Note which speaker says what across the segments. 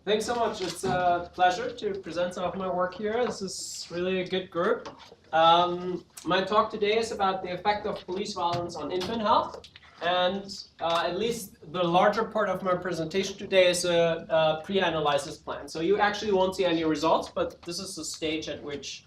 Speaker 1: Thanks so much. It's a pleasure to present some of my work here. This is really a good group. My talk today is about the effect of police violence on infant health. And at least the larger part of my presentation today is a pre-analysis plan. So you actually won't see any results, but this is the stage at which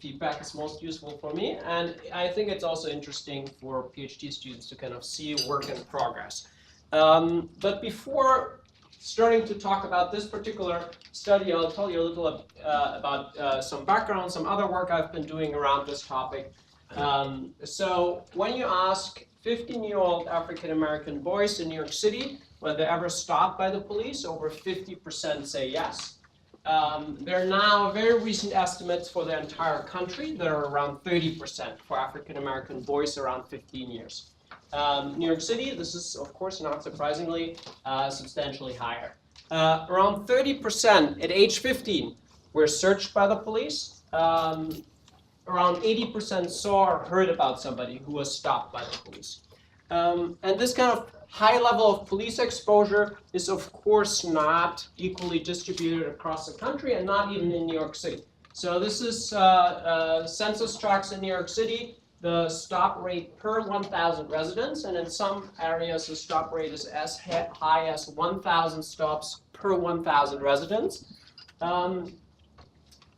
Speaker 1: feedback is most useful for me. And I think it's also interesting for PhD students to kind of see work in progress. But before starting to talk about this particular study, I'll tell you a little about some background, some other work I've been doing around this topic. So when you ask 15-year-old African-American boys in New York City whether they ever stopped by the police, over 50% say yes. There are now very recent estimates for the entire country that are around 30% for African-American boys around 15 years. New York City, this is, of course, not surprisingly, substantially higher. Around 30% at age 15 were searched by the police. Around 80% saw or heard about somebody who was stopped by the police. And this kind of high level of police exposure is, of course, not equally distributed across the country and not even in New York City. So this is census tracts in New York City. The stop rate per 1,000 residents, and in some areas the stop rate is as high as 1,000 stops per 1,000 residents. And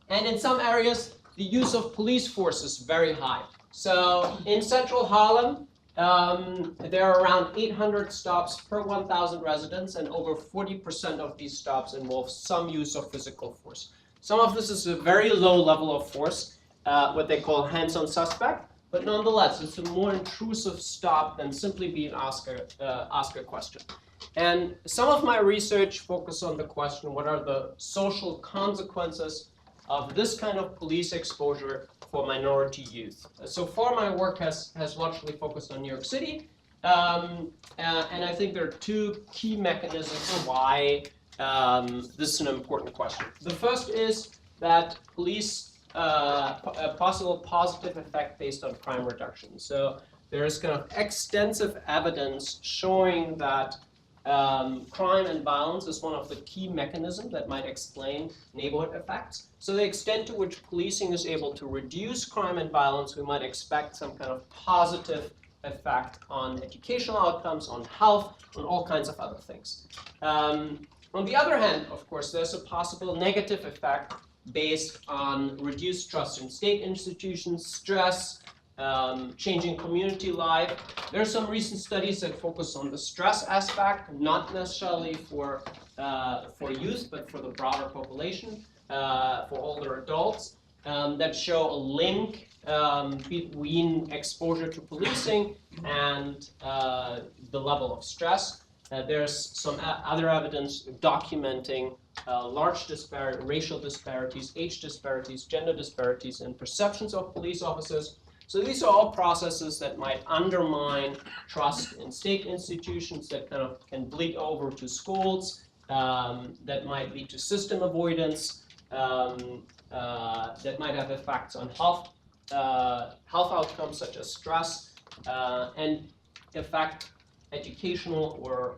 Speaker 1: in some areas, the use of police force is very high. So in central Harlem, there are around 800 stops per 1,000 residents, and over 40% of these stops involve some use of physical force. Some of this is a very low level of force, what they call hands-on suspect. But nonetheless, it's a more intrusive stop than simply being asked a question. And some of my research focused on the question, what are the social consequences of this kind of police exposure for minority youth? So far, my work has largely focused on New York City. And I think there are two key mechanisms why this is an important question. The first is that police a possible positive effect based on crime reduction. So there is kind of extensive evidence showing that crime and violence is one of the key mechanisms that might explain neighborhood effects. So the extent to which policing is able to reduce crime and violence, we might expect some kind of positive effect on educational outcomes, on health, on all kinds of other things. On the other hand, of course, there's a possible negative effect based on reduced trust in state institutions, stress, changing community life. There are some recent studies that focus on the stress aspect, not necessarily for youth, but for the broader population, for older adults, that show a link between exposure to policing and the level of stress. There's some other evidence documenting large racial disparities, age disparities, gender disparities, and perceptions of police officers. So these are all processes that might undermine trust in state institutions, that kind of can bleed over to schools, that might lead to system avoidance, that might have effects on health outcomes such as stress, and affect educational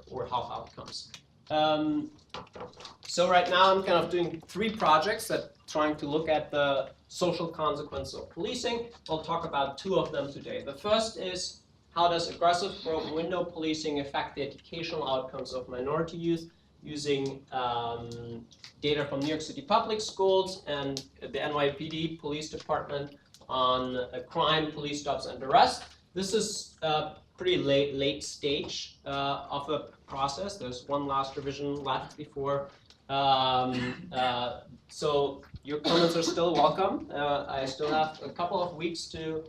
Speaker 1: or health outcomes. So right now I'm kind of doing 3 projects that trying to look at the social consequences of policing. I'll talk about 2 of them today. The first is, how does aggressive broken window policing affect the educational outcomes of minority youth, using data from New York City public schools and the NYPD police department on crime, police stops, and arrest. This is pretty late stage of the process. There's one last revision left before. So your comments are still welcome. I still have a couple of weeks to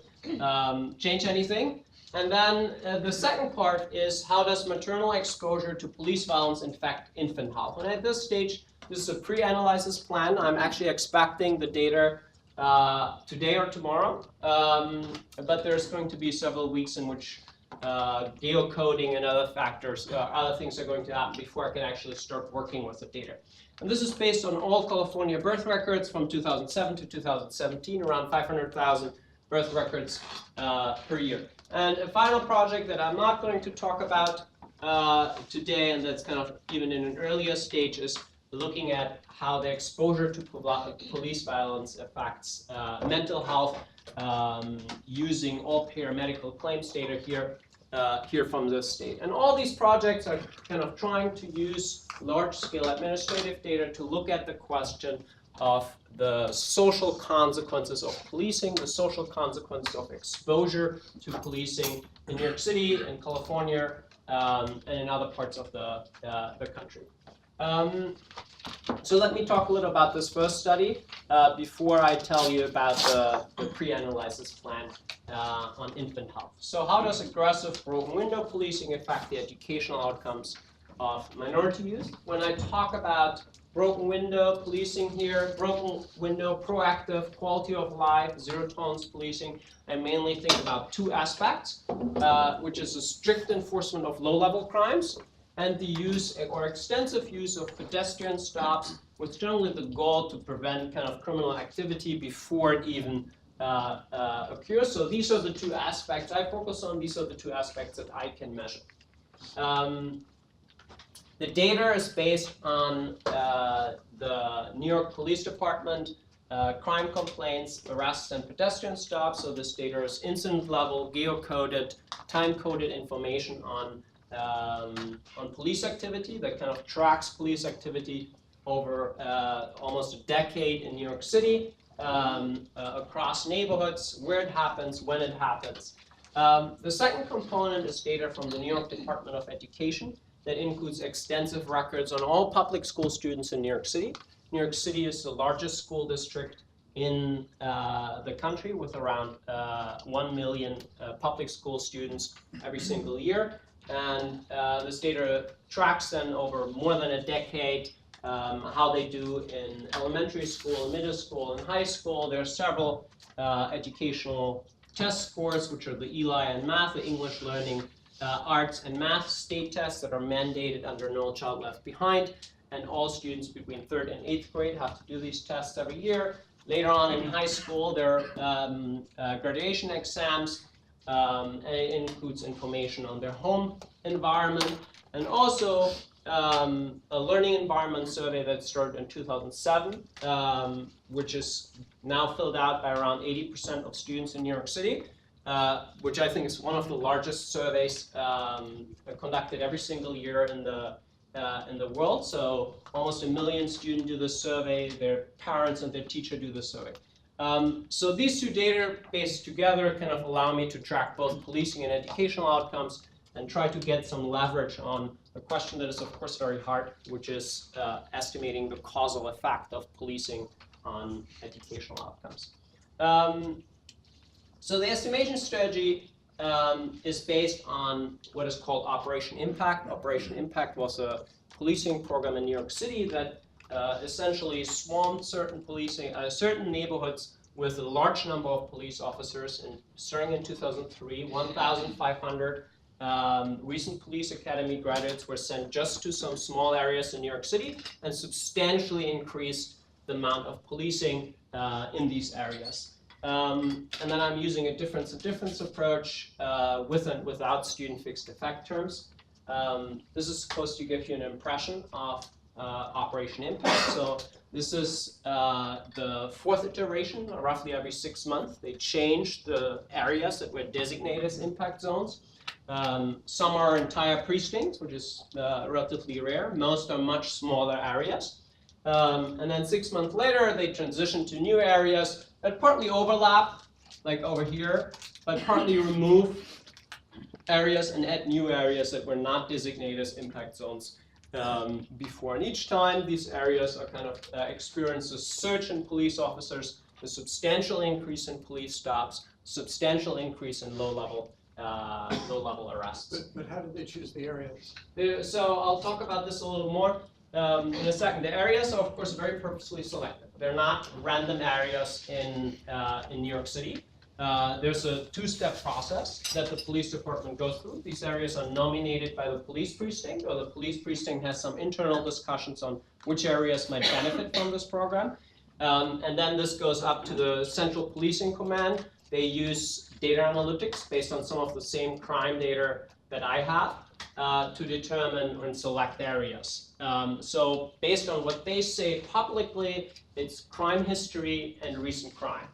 Speaker 1: change anything. And then the second part is, how does maternal exposure to police violence affect infant health? And at this stage, this is a pre-analysis plan. I'm actually expecting the data today or tomorrow. But there's going to be several weeks in which geocoding and other factors, other things are going to happen before I can actually start working with the data. And this is based on all California birth records from 2007 to 2017, around 500,000 birth records per year. And a final project that I'm not going to talk about today, and that's kind of even in an earlier stage, is looking at how the exposure to police violence affects mental health, using all paramedical claims data here from the state. And all these projects are kind of trying to use large-scale administrative data to look at the question of the social consequences of policing, the social consequences of exposure to policing in New York City, in California, and in other parts of the country. So let me talk a little about this first study before I tell you about the pre-analysis plan on infant health. So how does aggressive broken window policing affect the educational outcomes of minority youth? When I talk about broken window policing here, broken window, proactive, quality of life, zero tolerance policing, I mainly think about two aspects, which is a strict enforcement of low-level crimes and the use or extensive use of pedestrian stops with generally the goal to prevent kind of criminal activity before it even occurs. So these are the two aspects I focus on. These are the two aspects that I can measure. The data is based on the New York Police Department crime complaints, arrests, and pedestrian stops. So this data is incident level, geocoded, time-coded information on police activity that kind of tracks police activity over almost a decade in New York City, across neighborhoods, where it happens, when it happens. The second component is data from the New York Department of Education that includes extensive records on all public school students in New York City. New York City is the largest school district in the country with around 1 million public school students every single year. And this data tracks then over more than a decade how they do in elementary school, middle school, and high school. There are several educational test scores, which are the ELI and math, the English learning, arts and math state tests that are mandated under No Child Left Behind. And all students between 3rd and 8th grade have to do these tests every year. Later on in high school, there are graduation exams, and it includes information on their home environment, and also a learning environment survey that started in 2007, which is now filled out by around 80% of students in New York City, which I think is one of the largest surveys conducted every single year in the world. So almost 1 million students do this survey, their parents and their teacher do this survey. So these two databases together kind of allow me to track both policing and educational outcomes and try to get some leverage on a question that is of course very hard, which is estimating the causal effect of policing on educational outcomes. So the estimation strategy is based on what is called Operation Impact. Operation Impact was a policing program in New York City that essentially swarmed certain neighborhoods with a large number of police officers. And starting in 2003, 1,500 recent police academy graduates were sent just to some small areas in New York City and substantially increased the amount of policing in these areas. And then I'm using a difference approach with and without student fixed effect terms. This is supposed to give you an impression of Operation Impact. So this is the 4th iteration, roughly every 6 months. They changed the areas that were designated as impact zones. Some are entire precincts, which is relatively rare. Most are much smaller areas. And then 6 months later, they transition to new areas that partly overlap, like over here, but partly remove areas and add new areas that were not designated as impact zones before. And each time these areas are kind of experience a surge in police officers, a substantial increase in police stops, substantial increase in low-level arrests.
Speaker 2: But how did they choose the areas?
Speaker 1: So I'll talk about this a little more in a second. The areas are, of course, very purposely selected. They're not random areas in New York City. There's a 2-step process that the police department goes through. These areas are nominated by the police precinct, or the police precinct has some internal discussions on which areas might benefit from this program. And then this goes up to the Central Policing Command. They use data analytics based on some of the same crime data that I have. to determine and select areas. So based on what they say publicly, it's crime history and recent crime.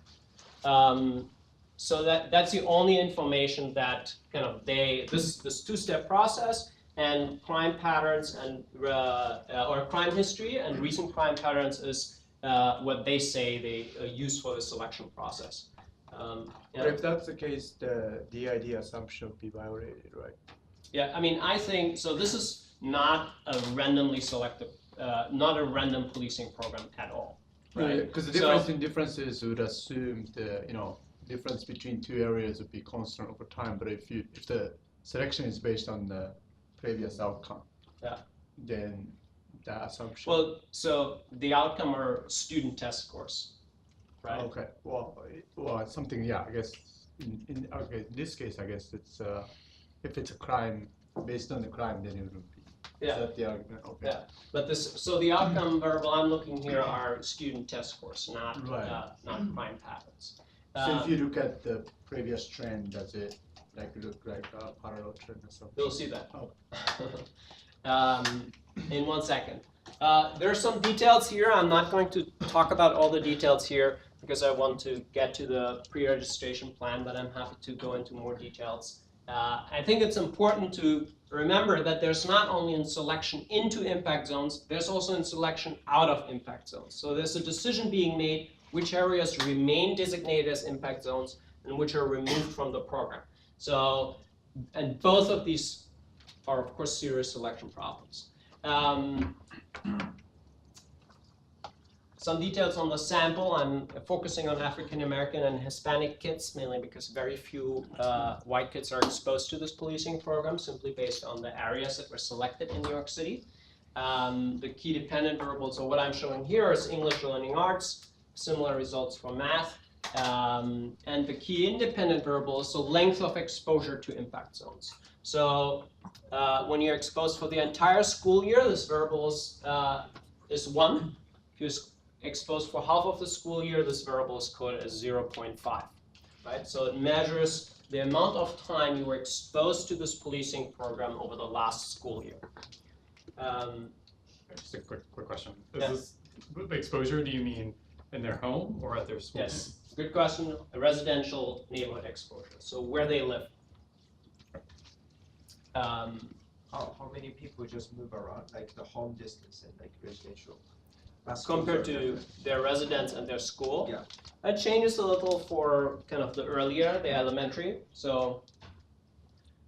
Speaker 1: So that's the only information that kind of this two-step process and crime patterns and or crime history and recent crime patterns is what they say they use for the selection process.
Speaker 3: But if that's the case, the DID assumption would be violated, right?
Speaker 1: Yeah, I mean, I think, so this is not a randomly selected, not a random policing program at all, right?
Speaker 3: Because the difference in differences would assume the, difference between two areas would be constant over time. But if the selection is based on the previous outcome,
Speaker 1: yeah,
Speaker 3: then the assumption.
Speaker 1: Well, so the outcome are student test scores, right?
Speaker 3: Okay. Well, it's something. Yeah, I guess. In this case, I guess it's if it's a crime based on the crime, then it would be.
Speaker 1: Yeah.
Speaker 3: Is that the argument? Okay.
Speaker 1: Yeah. But so the outcome variable I'm looking here are student test scores, not not crime patterns.
Speaker 3: So if you look at the previous trend, does it look like a parallel trend or something?
Speaker 1: You'll see that.
Speaker 3: Oh.
Speaker 1: In 1 second. There are some details here. I'm not going to talk about all the details here because I want to get to the pre-registration plan, but I'm happy to go into more details. I think it's important to remember that there's not only in selection into impact zones, there's also in selection out of impact zones. So there's a decision being made which areas remain designated as impact zones and which are removed from the program. So, and both of these are of course serious selection problems. Some details on the sample. I'm focusing on African American and Hispanic kids, mainly because very few white kids are exposed to this policing program, simply based on the areas that were selected in New York City. The key dependent variables, so what I'm showing here is English learning arts, similar results for math, and the key independent variable is the length of exposure to impact zones. So when you're exposed for the entire school year, this variable is 1. If you're exposed for half of the school year, this variable is coded as 0.5, right? So it measures the amount of time you were exposed to this policing program over the last school year.
Speaker 4: Just a quick question. Is this the exposure, do you mean in their home or at their school?
Speaker 1: Yes, good question. A residential neighborhood exposure, so where they live.
Speaker 5: How many people just move around, like the home distance and like residential?
Speaker 1: Compared to their residence and their school.
Speaker 5: Yeah.
Speaker 1: It changes a little for kind of the earlier, the elementary. So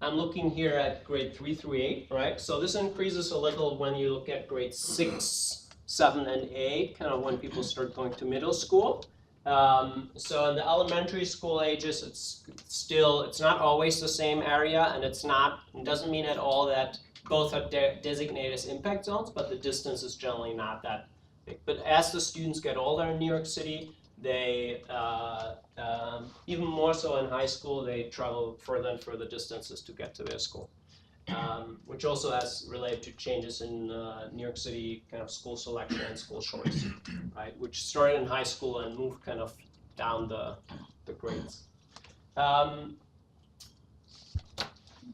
Speaker 1: I'm looking here at grade 3 through 8, right? So this increases a little when you look at grade 6, 7, and 8, kind of when people start going to middle school. So in the elementary school ages, it's not always the same area, and it doesn't mean at all that both are designated as impact zones, but the distance is generally not that big. But as the students get older in New York City, they, even more so in high school, they travel further and further distances to get to their school. Which also has related to changes in New York City kind of school selection and school choice, right? Which started in high school and moved kind of down the grades.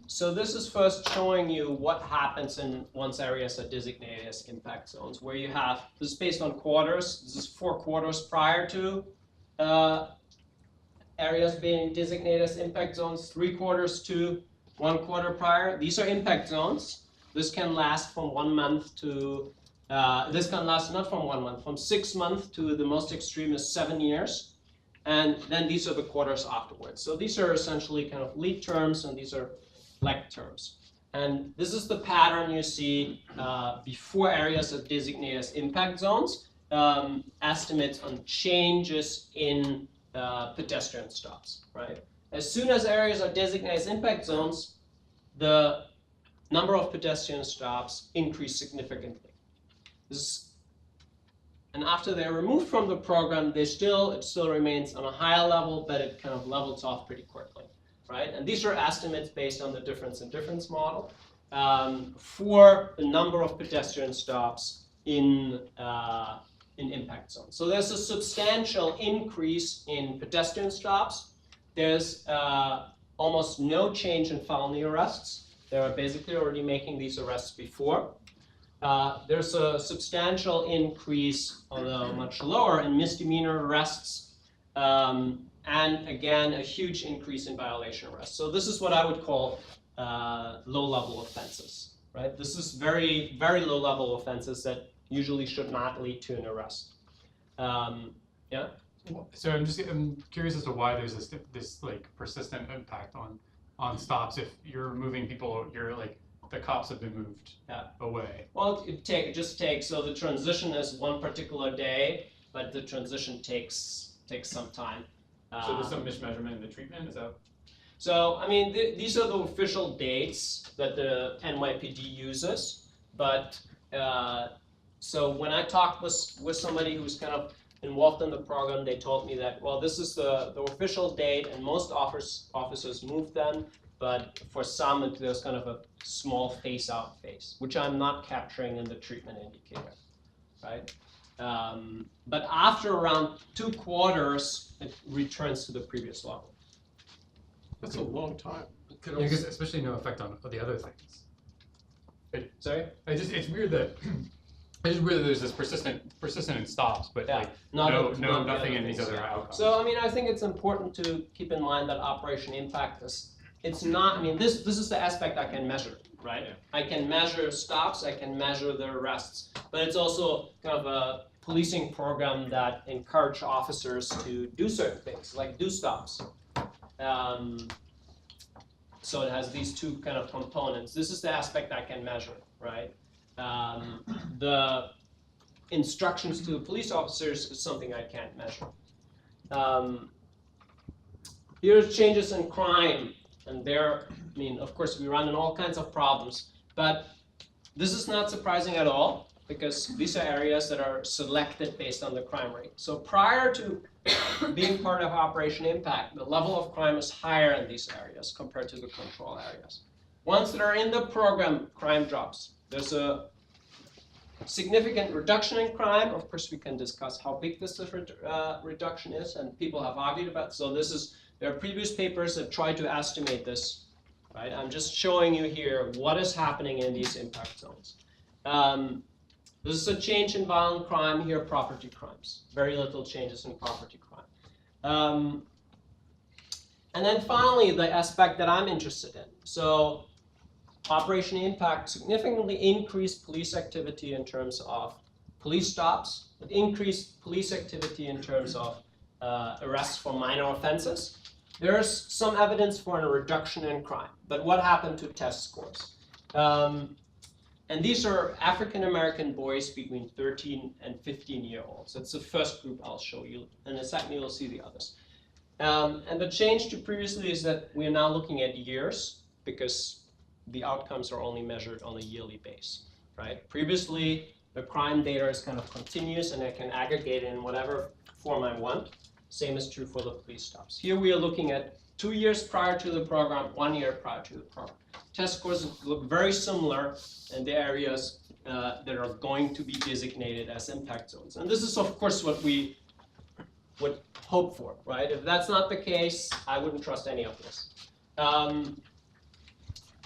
Speaker 1: So this is first showing you what happens in once areas are designated as impact zones, where you have, this is based on quarters, this is 4 quarters prior to areas being designated as impact zones, 3 quarters to 1 quarter prior. These are impact zones. This can last from 1 month to, this can last not from 1 month, from 6 months to the most extreme is 7 years. And then these are the quarters afterwards. So these are essentially kind of lead terms, and these are leg terms. And this is the pattern you see before areas are designated as impact zones, estimates on changes in pedestrian stops, right? As soon as areas are designated as impact zones, the number of pedestrian stops increase significantly. And after they're removed from the program, it still remains on a higher level, but it kind of levels off pretty quickly, right? And these are estimates based on the difference in difference model for the number of pedestrian stops in impact zones. So there's a substantial increase in pedestrian stops. There's almost no change in felony arrests. They were basically already making these arrests before. There's a substantial increase, although much lower, in misdemeanor arrests, and again, a huge increase in violation arrests. So this is what I would call low-level offenses, right? This is very, very low-level offenses that usually should not lead to an arrest. Yeah?
Speaker 4: So I'm curious as to why there's this like persistent impact on stops. If you're moving people, you're like the cops have been moved away.
Speaker 1: Well, just takes, so the transition is one particular day, but the transition takes some time.
Speaker 4: So there's some mismeasurement in the treatment, is that?
Speaker 1: So, I mean, these are the official dates that the NYPD uses, but so when I talked with somebody who's kind of involved in the program, they told me that, well, this is the official date, and most officers move them, but for some, there's kind of a small phase-out phase, which I'm not capturing in the treatment indicator, right? But after around 2 quarters, it returns to the previous level.
Speaker 2: That's a long time. It could
Speaker 4: Yeah, because
Speaker 2: also-
Speaker 4: especially no effect on the other things.
Speaker 1: Sorry?
Speaker 4: It's weird that it's just weird that there's this persistent in stops, but
Speaker 1: Yeah,
Speaker 4: like
Speaker 1: not
Speaker 4: nothing
Speaker 1: the
Speaker 4: in these
Speaker 1: things,
Speaker 4: other
Speaker 1: yeah.
Speaker 4: outcomes.
Speaker 1: So, I mean, I think it's important to keep in mind that Operation Impact it's not, I mean, this is the aspect I can measure, right?
Speaker 4: Yeah.
Speaker 1: I can measure stops, I can measure the arrests, but it's also kind of a policing program that encourage officers to do certain things, like do stops. So it has these two kind of components. This is the aspect I can measure, right? The instructions to the police officers is something I can't measure. Here's changes in crime, and there, I mean, of course, we run in all kinds of problems, but this is not surprising at all, because these are areas that are selected based on the crime rate. So prior to being part of Operation Impact, the level of crime is higher in these areas compared to the control areas. Once they're in the program, crime drops. There's a significant reduction in crime. Of course, we can discuss how big this reduction is, and people have argued about. So there are previous papers that try to estimate this, right? I'm just showing you here what is happening in these impact zones. This is a change in violent crime, here property crimes. Very little changes in property crime. And then finally, the aspect that I'm interested in. So Operation Impact significantly increased police activity in terms of police stops. It increased police activity in terms of arrests for minor offenses. There's some evidence for a reduction in crime, but what happened to test scores? And these are African-American boys between 13 and 15-year-olds. That's the first group I'll show you. In a second, you'll see the others. And the change to previously is that we are now looking at years, because the outcomes are only measured on a yearly base, right? Previously, the crime data is kind of continuous, and I can aggregate it in whatever form I want. Same is true for the police stops. Here we are looking at 2 years prior to the program, 1 year prior to the program. Test scores look very similar in the areas that are going to be designated as impact zones. And this is, of course, what we would hope for, right? If that's not the case, I wouldn't trust any of this.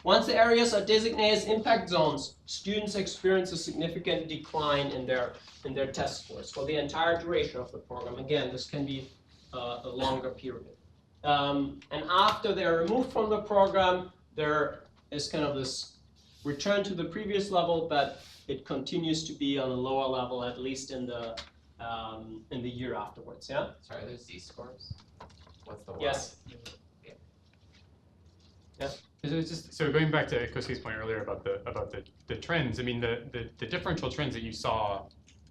Speaker 1: Once the areas are designated as impact zones, students experience a significant decline in their test scores for the entire duration of the program. Again, this can be a longer period. And after they're removed from the program, there is kind of this return to the previous level, but it continues to be on a lower level, at least in the year afterwards. Yeah.
Speaker 5: Sorry, are those Z-scores? What's the Y?
Speaker 1: Yes.
Speaker 4: So going back to Koski's point earlier about the trends, I mean the differential trends that you saw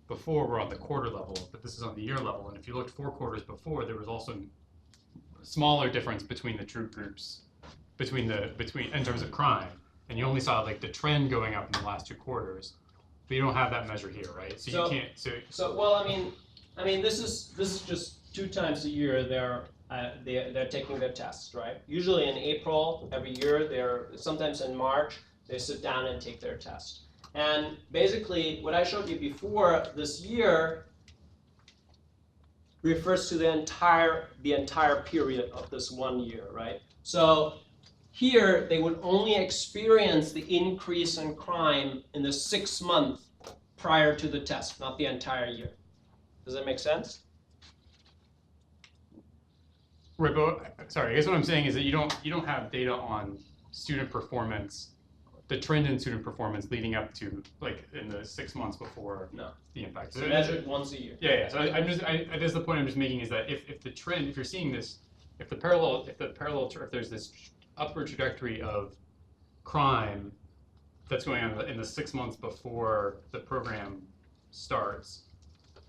Speaker 4: before were on the quarter level, but this is on the year level. And if you looked 4 quarters before, there was also smaller difference between the troop groups, between in terms of crime, and you only saw like the trend going up in the last 2 quarters, but you don't have that measure here, right? So you can't.
Speaker 1: So well, I mean, this is just 2 times a year they're taking their tests, right? Usually in April every year. Sometimes in March they sit down and take their test. And basically, what I showed you before this year refers to the entire period of this 1 year, right? So Here, they would only experience the increase in crime in the 6 months prior to the test, not the entire year. Does that make sense?
Speaker 4: Right, but sorry, I guess what I'm saying is that you don't have data on student performance, the trend in student performance leading up to like in the 6 months before
Speaker 1: No.
Speaker 4: the impact.
Speaker 1: It's measured once a year.
Speaker 4: Yeah. So I guess the point I'm just making is that if the trend, if you're seeing this, if there's this upward trajectory of crime that's going on in the 6 months before the program starts,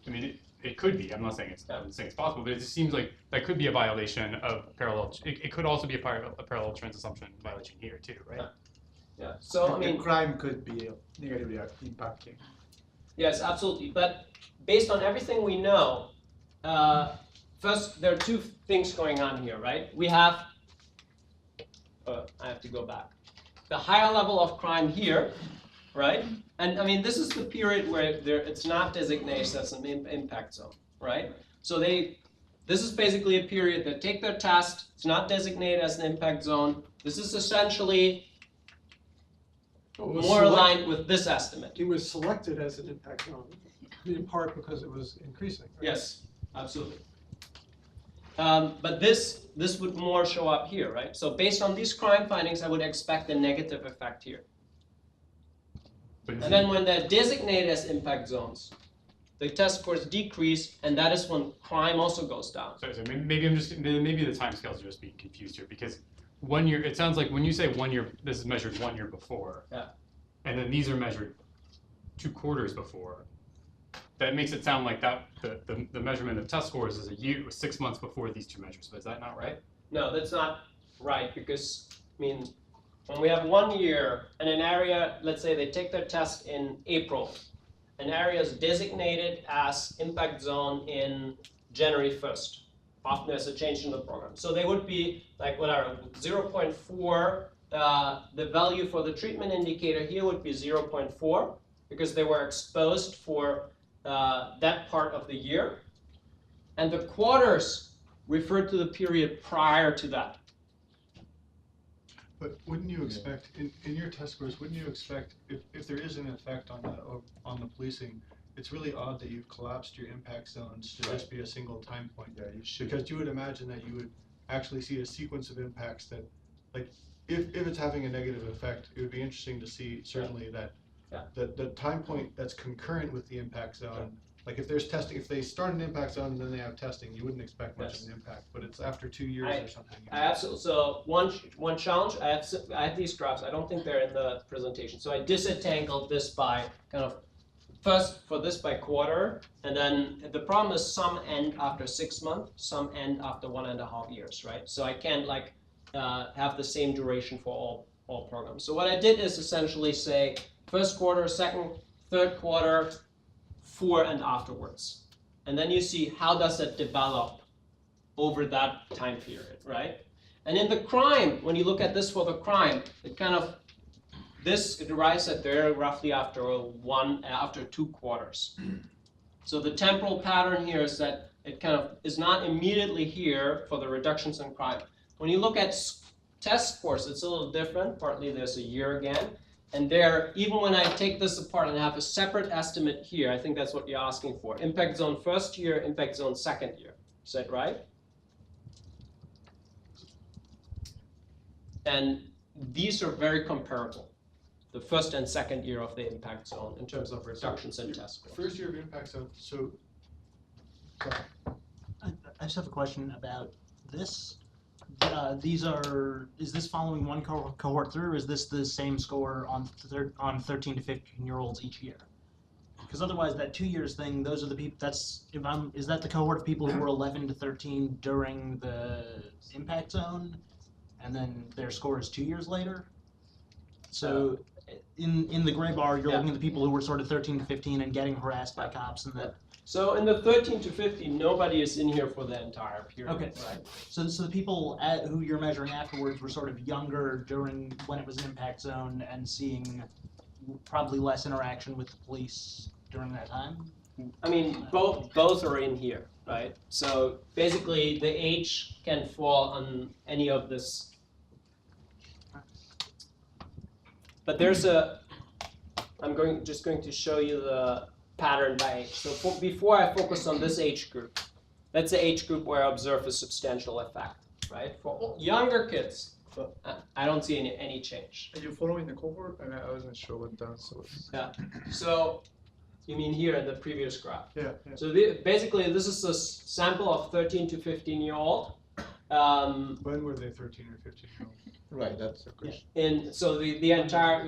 Speaker 4: I mean, it could be. I'm not saying it's possible, but it just seems like that could be a violation of parallel. It could also be a parallel trends assumption violation here too, right?
Speaker 1: Yeah. So I mean,
Speaker 3: crime could be negatively impacting.
Speaker 1: yes, absolutely. But based on everything we know, first there are two things going on here, right? We have. I have to go back. The higher level of crime here, right? And I mean, this is the period where it's not designated as an impact zone, right? So this is basically a period that take their test. It's not designated as an impact zone. This is essentially more aligned with this estimate.
Speaker 2: It was selected as an impact zone, in part because it was increasing. Right?
Speaker 1: Yes, absolutely. But this would more show up here, right? So based on these crime findings, I would expect a negative effect here. And then when they're designated as impact zones, the test scores decrease, and that is when crime also goes down.
Speaker 4: So maybe maybe the timescales are just being confused here because 1 year. It sounds like when you say 1 year, this is measured 1 year before.
Speaker 1: Yeah.
Speaker 4: And then these are measured 2 quarters before. That makes it sound like that the measurement of test scores is 6 months before these two measures. But is that not right?
Speaker 1: No, that's not right because, I mean, when we have 1 year and an area, let's say they take their test in April, an area is designated as impact zone in January 1st. Often there's a change in the program. So they would be like whatever, 0.4, the value for the treatment indicator here would be 0.4 because they were exposed for that part of the year. And the quarters refer to the period prior to that.
Speaker 6: But wouldn't you expect, in your test scores, wouldn't you expect, if there is an effect on the policing, it's really odd that you've collapsed your impact zones to just be a single time point.
Speaker 3: Yeah, you should.
Speaker 6: Because you would imagine that you would actually see a sequence of impacts that, like, if it's having a negative effect, it would be interesting to see certainly that the time point that's concurrent with the impact zone, like if there's testing, if they start an impact zone and then they have testing, you wouldn't expect much of an impact, but it's after 2 years or something.
Speaker 1: I absolutely, so one challenge, I have these graphs, I don't think they're in the presentation. So I disentangled this by kind of, first for this by quarter, and then the problem is some end after 6 months, some end after 1.5 years, right? So I can't like have the same duration for all programs. So what I did is essentially say first quarter, second, third quarter, 4 and afterwards. And then you see how does that develop over that time period, right? And in the crime, when you look at this for the crime, it kind of, this it arrives at there roughly after 2 quarters. So the temporal pattern here is that it kind of is not immediately here for the reductions in crime. When you look at test scores, it's a little different. Partly there's a year again. And there, even when I take this apart and have a separate estimate here, I think that's what you're asking for. Impact zone first year, impact zone second year. Is that right? And these are very comparable, the first and second year of the impact zone in terms of reductions in test scores.
Speaker 6: First year of impact zone, so.
Speaker 7: I just have a question about this. Is this following one cohort through, or is this the same score on 13 to 15-year-olds each year? Because otherwise, that 2 years thing, those are the people. Is that the cohort of people who were 11 to 13 during the impact zone, and then their score is 2 years later? So, in the gray bar, you're looking at the people who were sort of 13 to 15 and getting harassed by cops, and that.
Speaker 1: So in the 13 to 15, nobody is in here for the entire period.
Speaker 7: Okay.
Speaker 1: Right?
Speaker 7: So the people who you're measuring afterwards were sort of younger during when it was an impact zone and seeing probably less interaction with the police during that time?
Speaker 1: I mean, both are in here, right? So basically, the age can fall on any of this but I'm just going to show you the pattern by age. So before I focus on this age group, that's the age group where I observe a substantial effect, right? For younger kids, I don't see any change.
Speaker 3: Are you following the cohort? I wasn't sure what the answer was.
Speaker 1: Yeah. So you mean here in the previous graph?
Speaker 3: Yeah.
Speaker 1: So basically, this is a sample of 13 to 15-year-old.
Speaker 6: When were they 13 or 15-year-olds?
Speaker 3: Right, that's the question.
Speaker 1: So the entire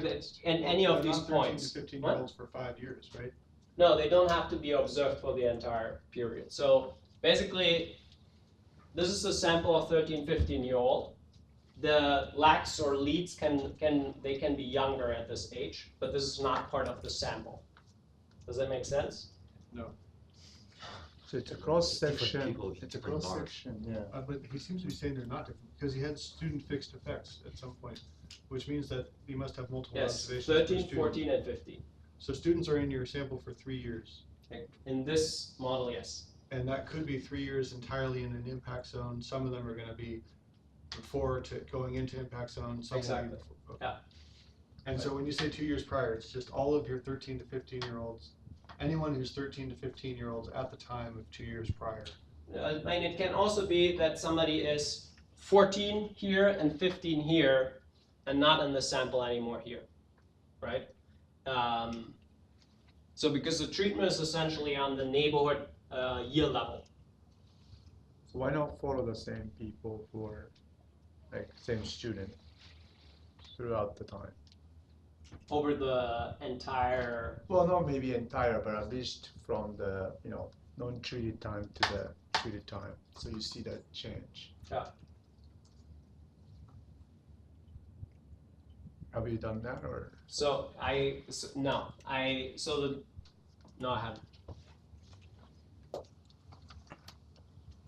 Speaker 1: and any of these points.
Speaker 6: 13 to 15-year-olds for 5 years, right?
Speaker 1: No, they don't have to be observed for the entire period. So basically, this is a sample of 13, 15-year-old. The lags or leads can be younger at this age, but this is not part of the sample. Does that make sense?
Speaker 6: No.
Speaker 3: So it's a cross section.
Speaker 8: people,
Speaker 3: It's a
Speaker 8: different
Speaker 3: cross
Speaker 8: bars.
Speaker 3: section. Yeah.
Speaker 6: But he seems to be saying they're not different because he had student fixed effects at some point, which means that he must have multiple
Speaker 1: Yes,
Speaker 6: observations. per
Speaker 1: 13,
Speaker 6: student.
Speaker 1: 14, and 15.
Speaker 6: So students are in your sample for 3 years,
Speaker 1: In this model, yes.
Speaker 6: and that could be 3 years entirely in an impact zone. Some of them are going to be before to going into impact zone. Some will be
Speaker 1: Exactly.
Speaker 6: before. Okay.
Speaker 1: Yeah.
Speaker 6: And so when you say 2 years prior, it's just all of your 13 to 15-year-olds, anyone who's 13 to 15-year-olds at the time of 2 years prior.
Speaker 1: I mean, it can also be that somebody is 14 here and 15 here, and not in the sample anymore here, right? So because the treatment is essentially on the neighborhood year level.
Speaker 3: So why not follow the same people who are like same student throughout the time?
Speaker 1: Over the entire,
Speaker 3: Well, not maybe entire, but at least from the non-treated time to the treated time, so you see that change.
Speaker 1: Yeah.
Speaker 3: Have you done that or?
Speaker 1: no, I haven't.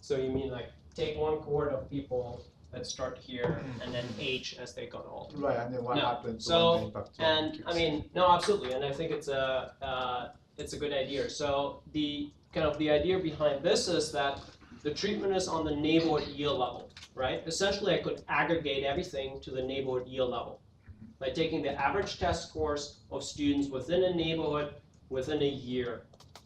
Speaker 1: So you mean like take one cohort of people that start here and then age as they got older?
Speaker 3: Right, and then what
Speaker 1: No.
Speaker 3: happens
Speaker 1: So,
Speaker 3: when the impact zone
Speaker 1: And
Speaker 3: kicks
Speaker 1: I mean, no, absolutely, and I think it's a good idea. So the idea behind this is that the treatment is on the neighborhood year level, right? Essentially, I could aggregate everything to the neighborhood year level by taking the average test scores of students within a neighborhood within a year,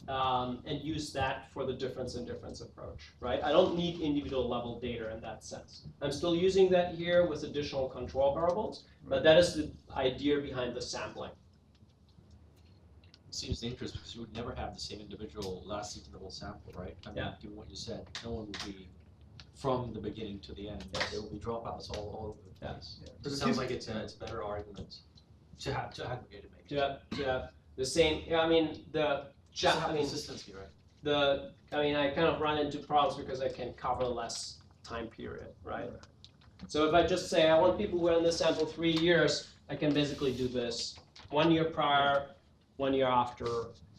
Speaker 1: and use that for the difference in difference approach, right? I don't need individual level data in that sense. I'm still using that here with additional control variables, but that is the idea behind the sampling.
Speaker 8: It seems dangerous because you would never have the same individual lasting for the whole sample, right? I mean,
Speaker 1: Yeah.
Speaker 8: given what you said, no one would be from the beginning to the end.
Speaker 1: Yes.
Speaker 8: There will be dropouts all over the place.
Speaker 3: Yeah.
Speaker 8: It sounds like it's a better argument to aggregate it maybe.
Speaker 1: Yeah, the same. Yeah, I mean
Speaker 8: Just to have consistency, right?
Speaker 1: I kind of run into problems because I can cover less time period, right? So if I just say I want people who are in the sample 3 years, I can basically do this 1 year prior, 1 year after,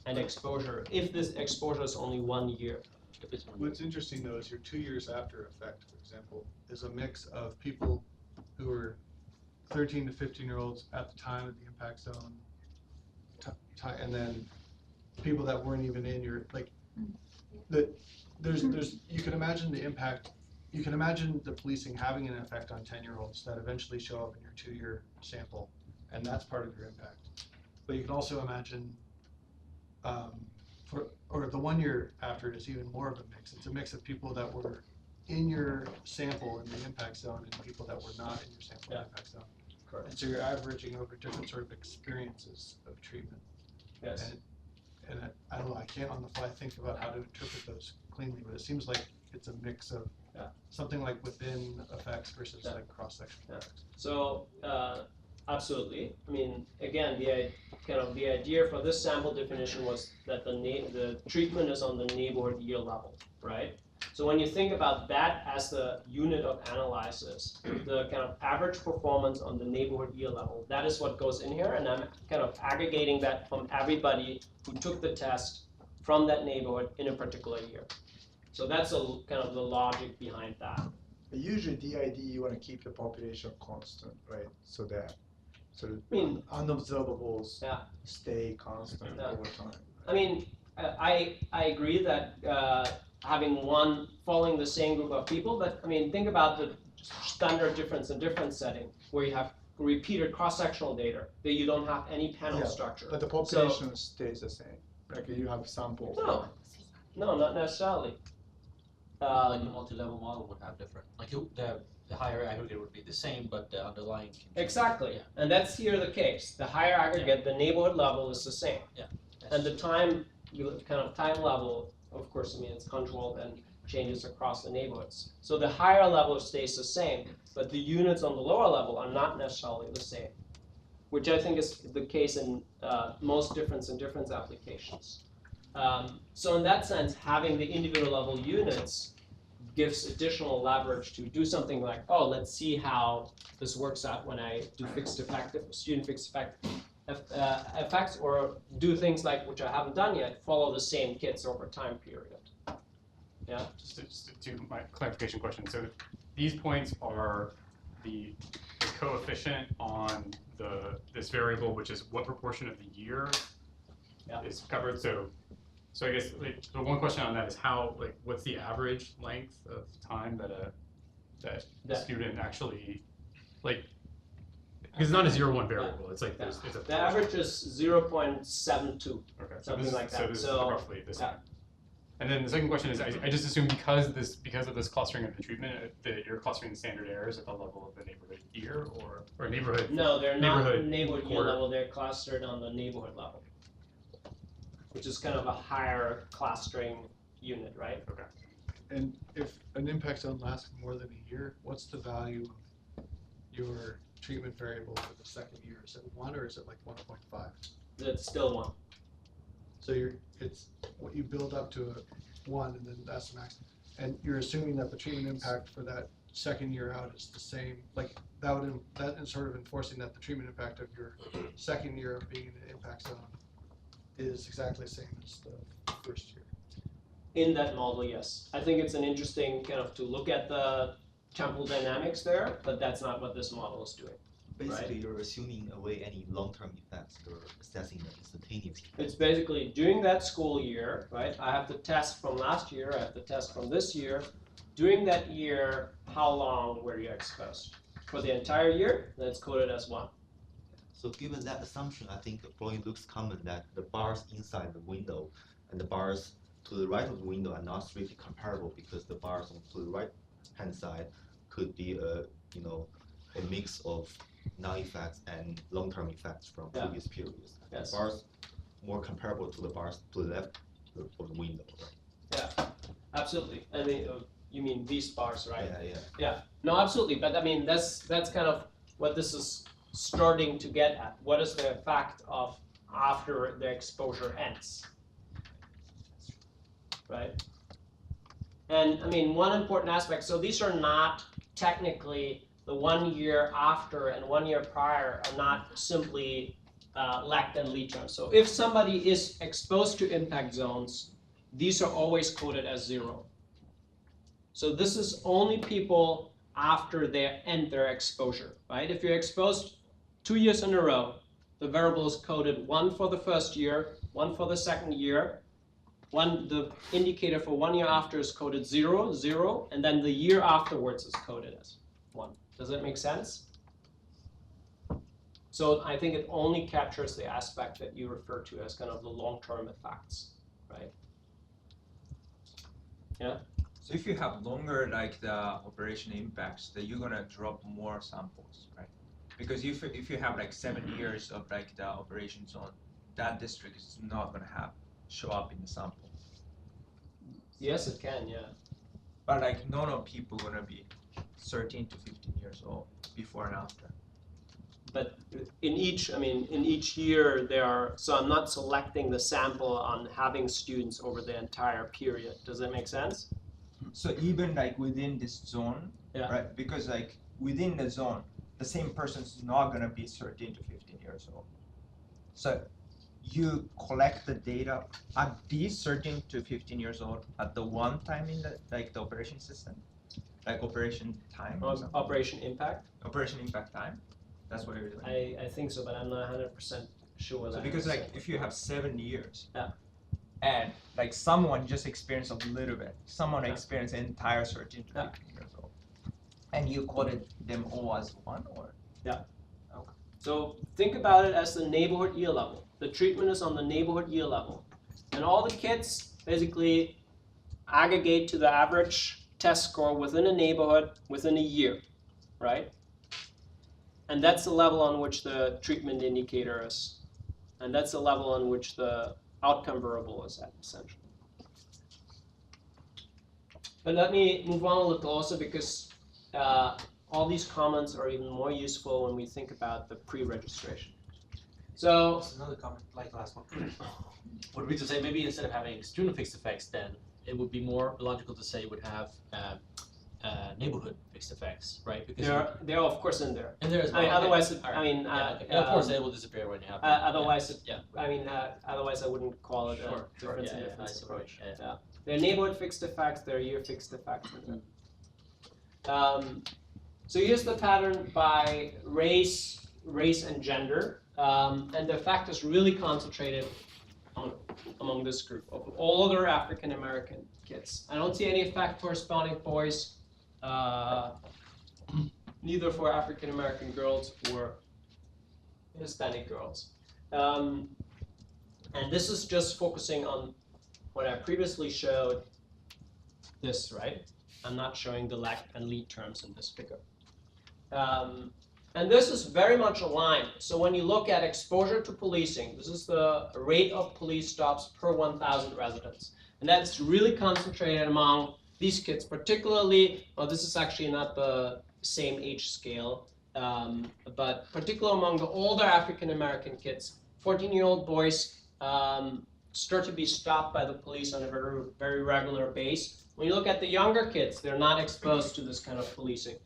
Speaker 1: and exposure. If this exposure is only 1 year.
Speaker 8: If it's one
Speaker 6: What's interesting though is your 2 years after effect, for example, is a mix of people who were 13 to 15-year-olds at the time of the impact zone, and then people that weren't even in your you can imagine the impact. You can imagine the policing having an effect on 10-year-olds that eventually show up in your 2-year sample, and that's part of your impact. But you can also imagine, the 1 year after it is even more of a mix. It's a mix of people that were in your sample in the impact zone and people that were not in your sample in the impact zone.
Speaker 1: Correct.
Speaker 6: And so you're averaging over different sort of experiences of treatment.
Speaker 1: Yes.
Speaker 6: And I don't know, I can't on the fly think about how to interpret those cleanly, but it seems like it's a mix of something like within effects versus like cross-sectional effects.
Speaker 1: So absolutely. I mean, again, the idea for this sample definition was that the treatment is on the neighborhood year level, right? So when you think about that as the unit of analysis, the kind of average performance on the neighborhood year level, that is what goes in here, and I'm kind of aggregating that from everybody who took the test from that neighborhood in a particular year. So that's kind of the logic behind that.
Speaker 3: But usually DID you want to keep the population constant, right? So that sort of
Speaker 1: I mean,
Speaker 3: unobservables
Speaker 1: Yeah.
Speaker 3: stay constant
Speaker 1: Yeah.
Speaker 3: over time.
Speaker 1: I mean, I agree that having one following the same group of people, but I mean, think about the standard difference in difference setting, where you have repeated cross-sectional data, that you don't have any panel
Speaker 3: Yeah,
Speaker 1: structure.
Speaker 3: But the population stays the same, like you have samples.
Speaker 1: No, not necessarily.
Speaker 8: Like a multi-level model would have different, like the higher aggregate would be the same, but the underlying. can change.
Speaker 1: Exactly,
Speaker 8: Yeah.
Speaker 1: and that's here the case. The higher aggregate, the neighborhood level is the same. And the time, kind of time level, of course, I mean, it's controlled and changes across the neighborhoods. So the higher level stays the same, but the units on the lower level are not necessarily the same, which I think is the case in most difference in difference applications. So in that sense, having the individual level units gives additional leverage to do something like, oh, let's see how this works out when I do fixed effective, student fixed effect effects, or do things like, which I haven't done yet, follow the same kids over time period. Yeah.
Speaker 4: Just to my clarification question. So these points are the coefficient on this variable, which is what proportion of the year is covered. So I guess like the one question on that is how, like, what's the average length of time that a student actually, like, because it's not a 0-1 variable. It's like it's a
Speaker 1: the average is 0.72.
Speaker 4: Okay,
Speaker 1: something like that.
Speaker 4: So this is
Speaker 1: So,
Speaker 4: roughly the same. And then the second question is, I just assume because of this clustering of the treatment, that you're clustering the standard errors at the level of the neighborhood year or neighborhood.
Speaker 1: No, they're not
Speaker 4: neighborhood
Speaker 1: neighborhood year
Speaker 4: quarter.
Speaker 1: level. They're clustered on the neighborhood level, which is kind of a higher clustering unit, right?
Speaker 4: Okay.
Speaker 6: And if an impact zone lasts more than a year, what's the value of your treatment variable for the second year? Is it 1 or is it like 1.5?
Speaker 1: It's still 1.
Speaker 6: So it's what you build up to a 1 and then that's the max. And you're assuming that the treatment impact for that second year out is the same, like that is sort of enforcing that the treatment impact of your second year of being in the impact zone is exactly the same as the first year.
Speaker 1: In that model, yes. I think it's an interesting kind of to look at the temporal dynamics there, but that's not what this model is doing.
Speaker 9: Basically, you're assuming away any long-term effects. You're assessing the instantaneous effects.
Speaker 1: It's basically during that school year, right? I have the test from last year, I have the test from this year. During that year, how long were you exposed? For the entire year, then it's coded as 1.
Speaker 9: So given that assumption, I think the following looks common that the bars inside the window and the bars to the right of the window are not strictly comparable because the bars on to the right hand side could be a mix of non-effects and long-term effects from previous periods.
Speaker 1: Yes.
Speaker 9: The bars more comparable to the bars to the left of the window, right?
Speaker 1: Yeah, absolutely. I mean, you mean these bars, right?
Speaker 9: Yeah.
Speaker 1: No, absolutely. But I mean, that's kind of what this is starting to get at. What is the effect of after the exposure ends, right? And I mean, one important aspect, so these are not technically the 1 year after and 1 year prior are not simply lagged and lead time. So if somebody is exposed to impact zones, these are always coded as 0. So this is only people after they end their exposure, right? If you're exposed 2 years in a row, the variable is coded 1 for the first year, 1 for the second year, the indicator for 1 year after is coded 0, 0, and then the year afterwards is coded as 1. Does that make sense? So I think it only captures the aspect that you refer to as kind of the long-term effects, right? Yeah?
Speaker 5: So if you have longer like the operation impacts, then you're gonna drop more samples, right? Because if you have like 7 years of like the operation zone, that district is not gonna show up in the sample.
Speaker 1: Yes, it can, yeah.
Speaker 5: But like none of people gonna be 13 to 15 years old before and after.
Speaker 1: But in each year there are, so I'm not selecting the sample on having students over the entire period. Does that make sense?
Speaker 5: So even like within this zone,
Speaker 1: Yeah.
Speaker 5: right? Because like within the zone, the same person's not gonna be 13 to 15 years old. So you collect the data at these 13 to 15 years old at the one time in the operation system, like operation time or something?
Speaker 1: Operation impact?
Speaker 5: Operation impact time. That's what you're doing.
Speaker 1: I think so, but I'm not 100% sure.
Speaker 5: So
Speaker 1: that
Speaker 5: because
Speaker 1: is.
Speaker 5: like if you have 7 years,
Speaker 1: Yeah.
Speaker 5: and like someone just experienced a little bit, someone
Speaker 1: Yeah.
Speaker 5: experienced the entire 13 to
Speaker 1: Yeah.
Speaker 5: 15 years old, and you coded them all as 1, or?
Speaker 1: Yeah. So think about it as the neighborhood year level. The treatment is on the neighborhood year level. And all the kids basically aggregate to the average test score within a neighborhood within a year, right? And that's the level on which the treatment indicator is. And that's the level on which the outcome variable is at, essentially. But let me move on a little also because all these comments are even more useful when we think about the pre-registration. So,
Speaker 8: Just another comment, like the last one. Would be to say maybe instead of having student fixed effects, then it would be more logical to say you would have neighborhood fixed effects, right? Because
Speaker 1: they're of course in there.
Speaker 8: and there as well.
Speaker 1: I mean, otherwise,
Speaker 8: okay.
Speaker 1: I mean,
Speaker 8: And of course, they will disappear when you have.
Speaker 1: otherwise,
Speaker 8: yeah.
Speaker 1: I mean, otherwise I wouldn't call it
Speaker 8: Sure,
Speaker 1: a difference in
Speaker 8: I
Speaker 1: difference
Speaker 8: see what you
Speaker 1: approach.
Speaker 8: mean,
Speaker 1: Yeah. They're neighborhood fixed effects, they're year fixed effects. So here's the pattern by race and gender, and the effect is really concentrated among this group of older African American kids. I don't see any effect for Hispanic boys, neither for African American girls or Hispanic girls. And this is just focusing on what I previously showed, this, right? I'm not showing the lag and lead terms in this figure. And this is very much aligned. So when you look at exposure to policing, this is the rate of police stops per 1,000 residents. And that's really concentrated among these kids, particularly, well, this is actually not the same age scale, but particularly among the older African American kids, 14-year-old boys start to be stopped by the police on a very, very regular basis. When you look at the younger kids, they're not exposed to this kind of policing.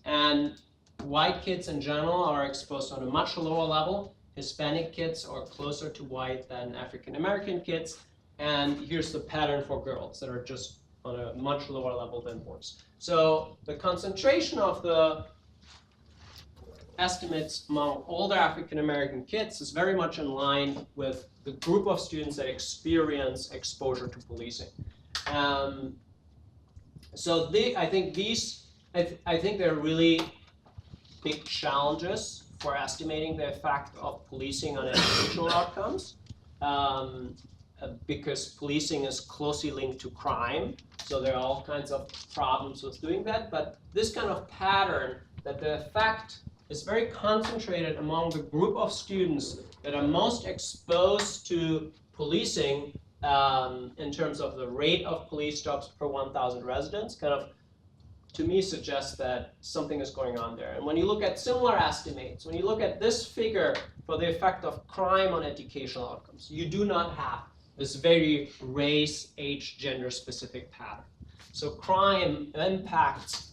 Speaker 1: And white kids in general are exposed on a much lower level. Hispanic kids are closer to white than African American kids. And here's the pattern for girls that are just on a much lower level than boys. So the concentration of the estimates among older African American kids is very much in line with the group of students that experience exposure to policing. So I think they're really big challenges for estimating the effect of policing on educational outcomes, because policing is closely linked to crime. So there are all kinds of problems with doing that. But this kind of pattern that the effect is very concentrated among the group of students that are most exposed to policing in terms of the rate of police stops per 1,000 residents, kind of, to me, suggests that something is going on there. And when you look at similar estimates, when you look at this figure for the effect of crime on educational outcomes, you do not have this very race, age, gender specific pattern. So crime impacts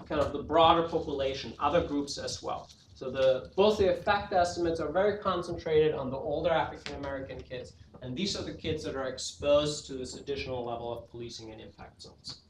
Speaker 1: kind of the broader population, other groups as well. So both the effect estimates are very concentrated on the older African American kids, and these are the kids that are exposed to this additional level of policing in impact zones.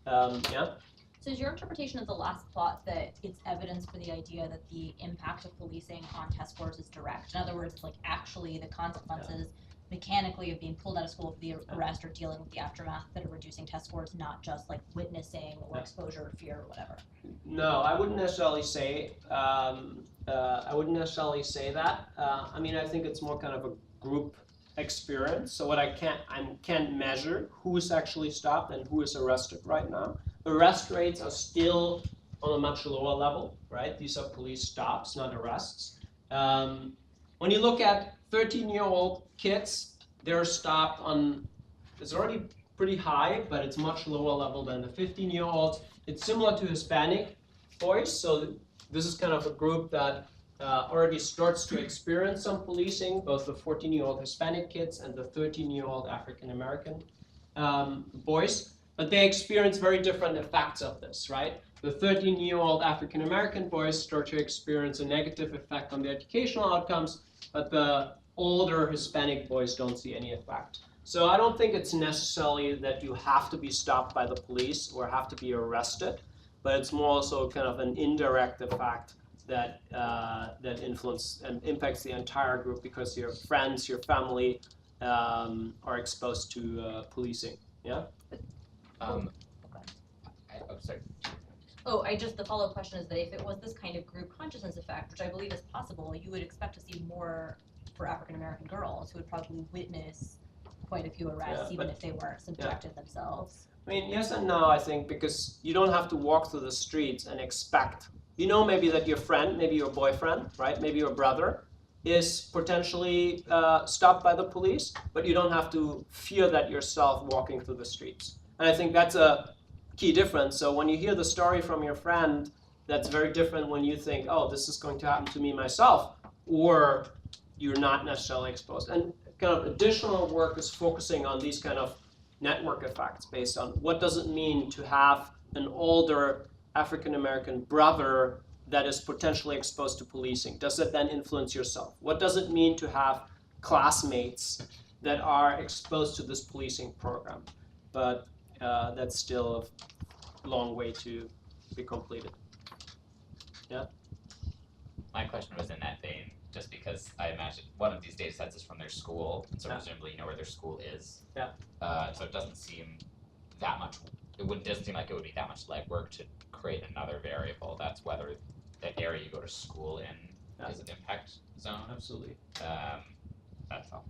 Speaker 1: Yeah?
Speaker 10: So is your interpretation of the last plot that it's evidence for the idea that the impact of policing on test scores is direct? In other words, like actually the consequences mechanically of being pulled out of school for the arrest or dealing with the aftermath that are reducing test scores, not just like witnessing or exposure or fear or whatever?
Speaker 1: No, I wouldn't necessarily say. I wouldn't necessarily say that. I mean, I think it's more kind of a group experience. So what I can't measure who is actually stopped and who is arrested right now. Arrest rates are still on a much lower level, right? These are police stops, not arrests. When you look at 13-year-old kids, they're stopped on, it's already pretty high, but it's much lower level than the 15-year-olds. It's similar to Hispanic boys, so this is kind of a group that already starts to experience some policing, both the 14-year-old Hispanic kids and the 13-year-old African-American boys, but they experience very different effects of this, right? The 13-year-old African-American boys start to experience a negative effect on their educational outcomes, but the older Hispanic boys don't see any effect. So I don't think it's necessarily that you have to be stopped by the police or have to be arrested, but it's more also kind of an indirect effect that influence and impacts the entire group because your friends, your family are exposed to policing. Yeah.
Speaker 8: I'm sorry.
Speaker 10: Oh, the follow-up question is that if it was this kind of group consciousness effect, which I believe is possible, you would expect to see more for African American girls who would probably witness quite a few arrests,
Speaker 1: Yeah,
Speaker 10: even
Speaker 1: but-
Speaker 10: if they weren't subjected themselves.
Speaker 1: I mean, yes and no, I think, because you don't have to walk through the streets and expect, maybe that your friend, maybe your boyfriend, right, maybe your brother, is potentially stopped by the police, but you don't have to fear that yourself walking through the streets. And I think that's a key difference. So when you hear the story from your friend, that's very different when you think, oh, this is going to happen to me myself, or you're not necessarily exposed. And kind of additional work is focusing on these kind of network effects based on what does it mean to have an older African American brother that is potentially exposed to policing. Does it then influence yourself? What does it mean to have classmates that are exposed to this policing program? But that's still a long way to be completed. Yeah?
Speaker 11: My question was in that vein, just because I imagine one of these data sets is from their school, and so
Speaker 1: Yeah.
Speaker 11: presumably you know where their school is.
Speaker 1: Yeah.
Speaker 11: So it doesn't seem that much, doesn't seem like it would be that much legwork to create another variable. That's whether the area you go to school in is an impact zone.
Speaker 1: Absolutely.
Speaker 11: That's all.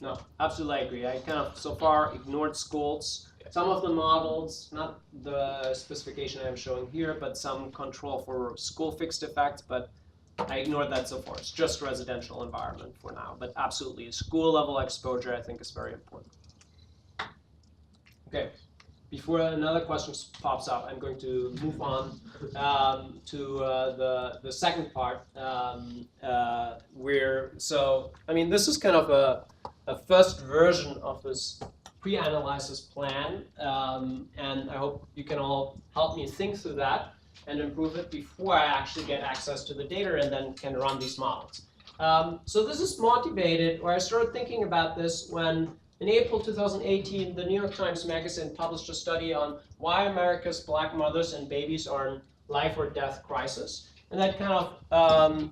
Speaker 1: No, absolutely I agree. I kind of so far ignored schools. Some of the models, not the specification I'm showing here, but some control for school fixed effects, but I ignored that so far. It's just residential environment for now, but absolutely school level exposure I think is very important. Okay, before another question pops up, I'm going to move on to the second part this is kind of a first version of this pre-analysis plan, and I hope you can all help me think through that and improve it before I actually get access to the data and then can run these models. So this is motivated, or I started thinking about this when in April 2018, the New York Times Magazine published a study on why America's black mothers and babies are in life or death crisis. And that kind of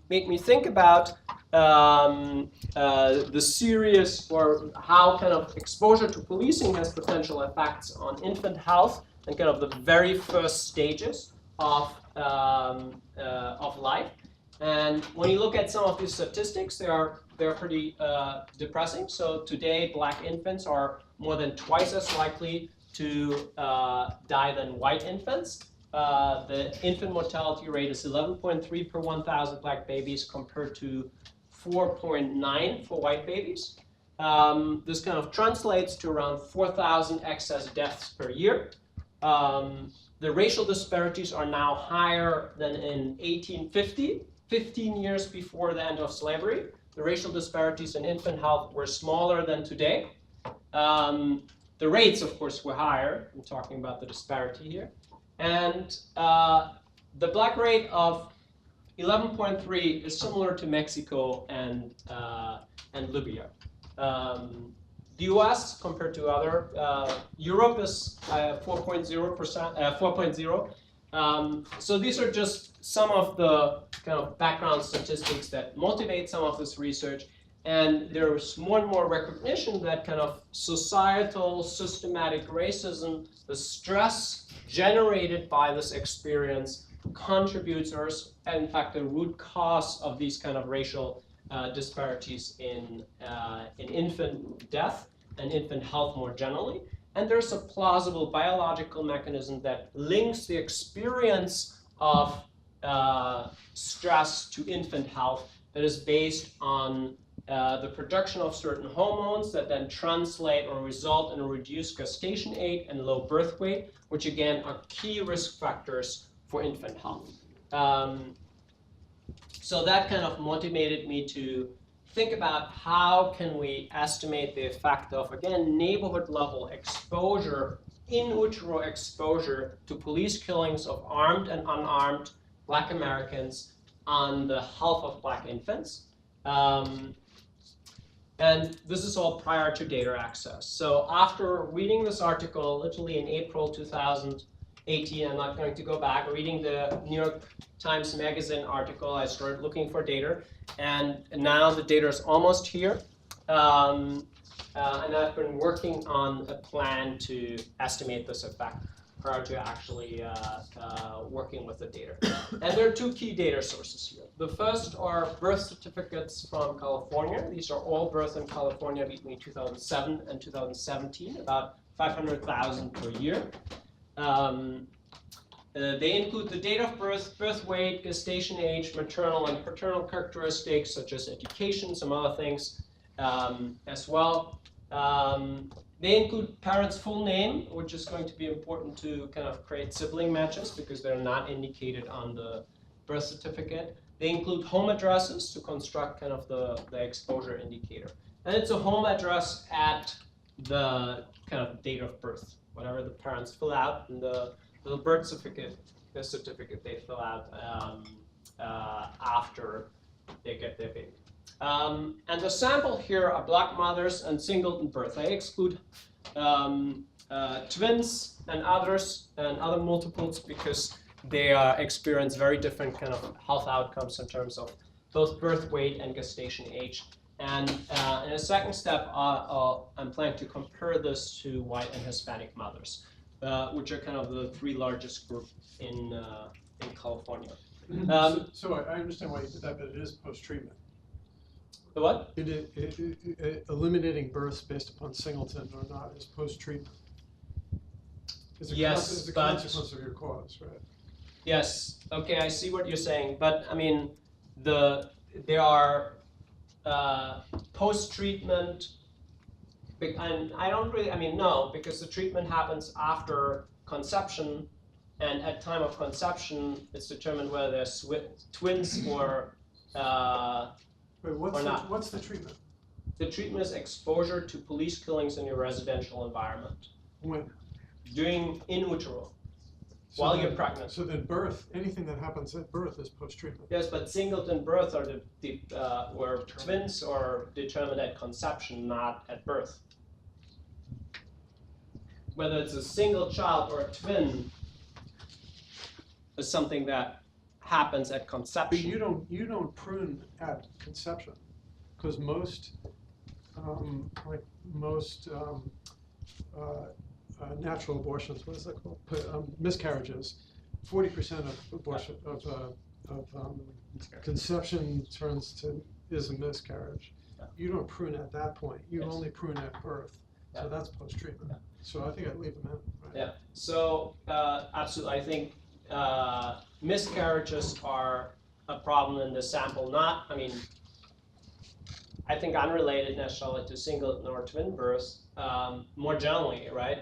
Speaker 1: made me think about the serious, or how kind of exposure to policing has potential effects on infant health and kind of the very first stages of life. And when you look at some of these statistics, they're pretty depressing. So today, black infants are more than twice as likely to die than white infants. The infant mortality rate is 11.3 per 1,000 black babies compared to 4.9 for white babies. This kind of translates to around 4,000 excess deaths per year. The racial disparities are now higher than in 1850, 15 years before the end of slavery. The racial disparities in infant health were smaller than today. The rates, of course, were higher. I'm talking about the disparity here. And the black rate of 11.3 is similar to Mexico and Libya. The U.S. compared to other, Europe is 4.0%. So these are just some of the kind of background statistics that motivate some of this research. And there's more and more recognition that kind of societal, systematic racism, the stress generated by this experience contributes, or is in fact the root cause of these kind of racial disparities in infant death and infant health more generally. And there's a plausible biological mechanism that links the experience of stress to infant health that is based on the production of certain hormones that then translate or result in a reduced gestation age and low birth weight, which again are key risk factors for infant health. So that kind of motivated me to think about how can we estimate the effect of, again, neighborhood level exposure, in utero exposure to police killings of armed and unarmed Black Americans on the health of Black infants. And this is all prior to data access. So after reading this article, literally in April 2018, I'm not going to go back, reading the New York Times Magazine article, I started looking for data. And now the data is almost here. And I've been working on a plan to estimate this effect. prior to actually working with the data. And there are two key data sources here. The first are birth certificates from California. These are all births in California between 2007 and 2017, about 500,000 per year. They include the date of birth, birth weight, gestation age, maternal and paternal characteristics such as education, some other things as well. They include parents' full name, which is going to be important to kind of create sibling matches because they're not indicated on the birth certificate. They include home addresses to construct kind of the exposure indicator. And it's a home address at the kind of date of birth, whatever the parents fill out in the birth certificate, the certificate they fill out after they get their baby. And the sample here are Black mothers and singleton birth. I exclude twins and other multiples because they experience very different kind of health outcomes in terms of both birth weight and gestation age. And in a second step, I'm planning to compare this to white and Hispanic mothers, which are kind of the three largest groups in California.
Speaker 2: So I understand why you did that, but it is post-treatment.
Speaker 1: The what?
Speaker 2: Eliminating births based upon singleton or not is post-treatment.
Speaker 1: Yes,
Speaker 2: It's a
Speaker 1: but
Speaker 2: consequence of your cause, right?
Speaker 1: yes. Okay, I see what you're saying, but I mean, there are post-treatment, and I don't really. I mean, no, because the treatment happens after conception, and at time of conception, it's determined whether they're twins or.
Speaker 2: Wait, what's the treatment?
Speaker 1: The treatment is exposure to police killings in your residential environment.
Speaker 2: When?
Speaker 1: During in utero,
Speaker 2: So
Speaker 1: while
Speaker 2: then-
Speaker 1: you're pregnant.
Speaker 2: So then birth, anything that happens at birth is post-treatment.
Speaker 1: Yes, but singleton birth are where twins are determined at conception, not at birth. Whether it's a single child or a twin is something that happens at
Speaker 2: But
Speaker 1: conception.
Speaker 2: you don't prune at conception, because most natural abortions, what is that called? Miscarriages. 40% of abortion conception is a miscarriage.
Speaker 1: Yeah.
Speaker 2: You don't prune at that point. You
Speaker 1: Yes.
Speaker 2: only prune at birth.
Speaker 1: Yeah.
Speaker 2: So that's post-treatment.
Speaker 1: Yeah.
Speaker 2: So I think I'd leave them in. Right?
Speaker 1: Yeah. So absolutely, I think miscarriages are a problem in the sample. I think unrelated necessarily to singleton or twin births, more generally, right?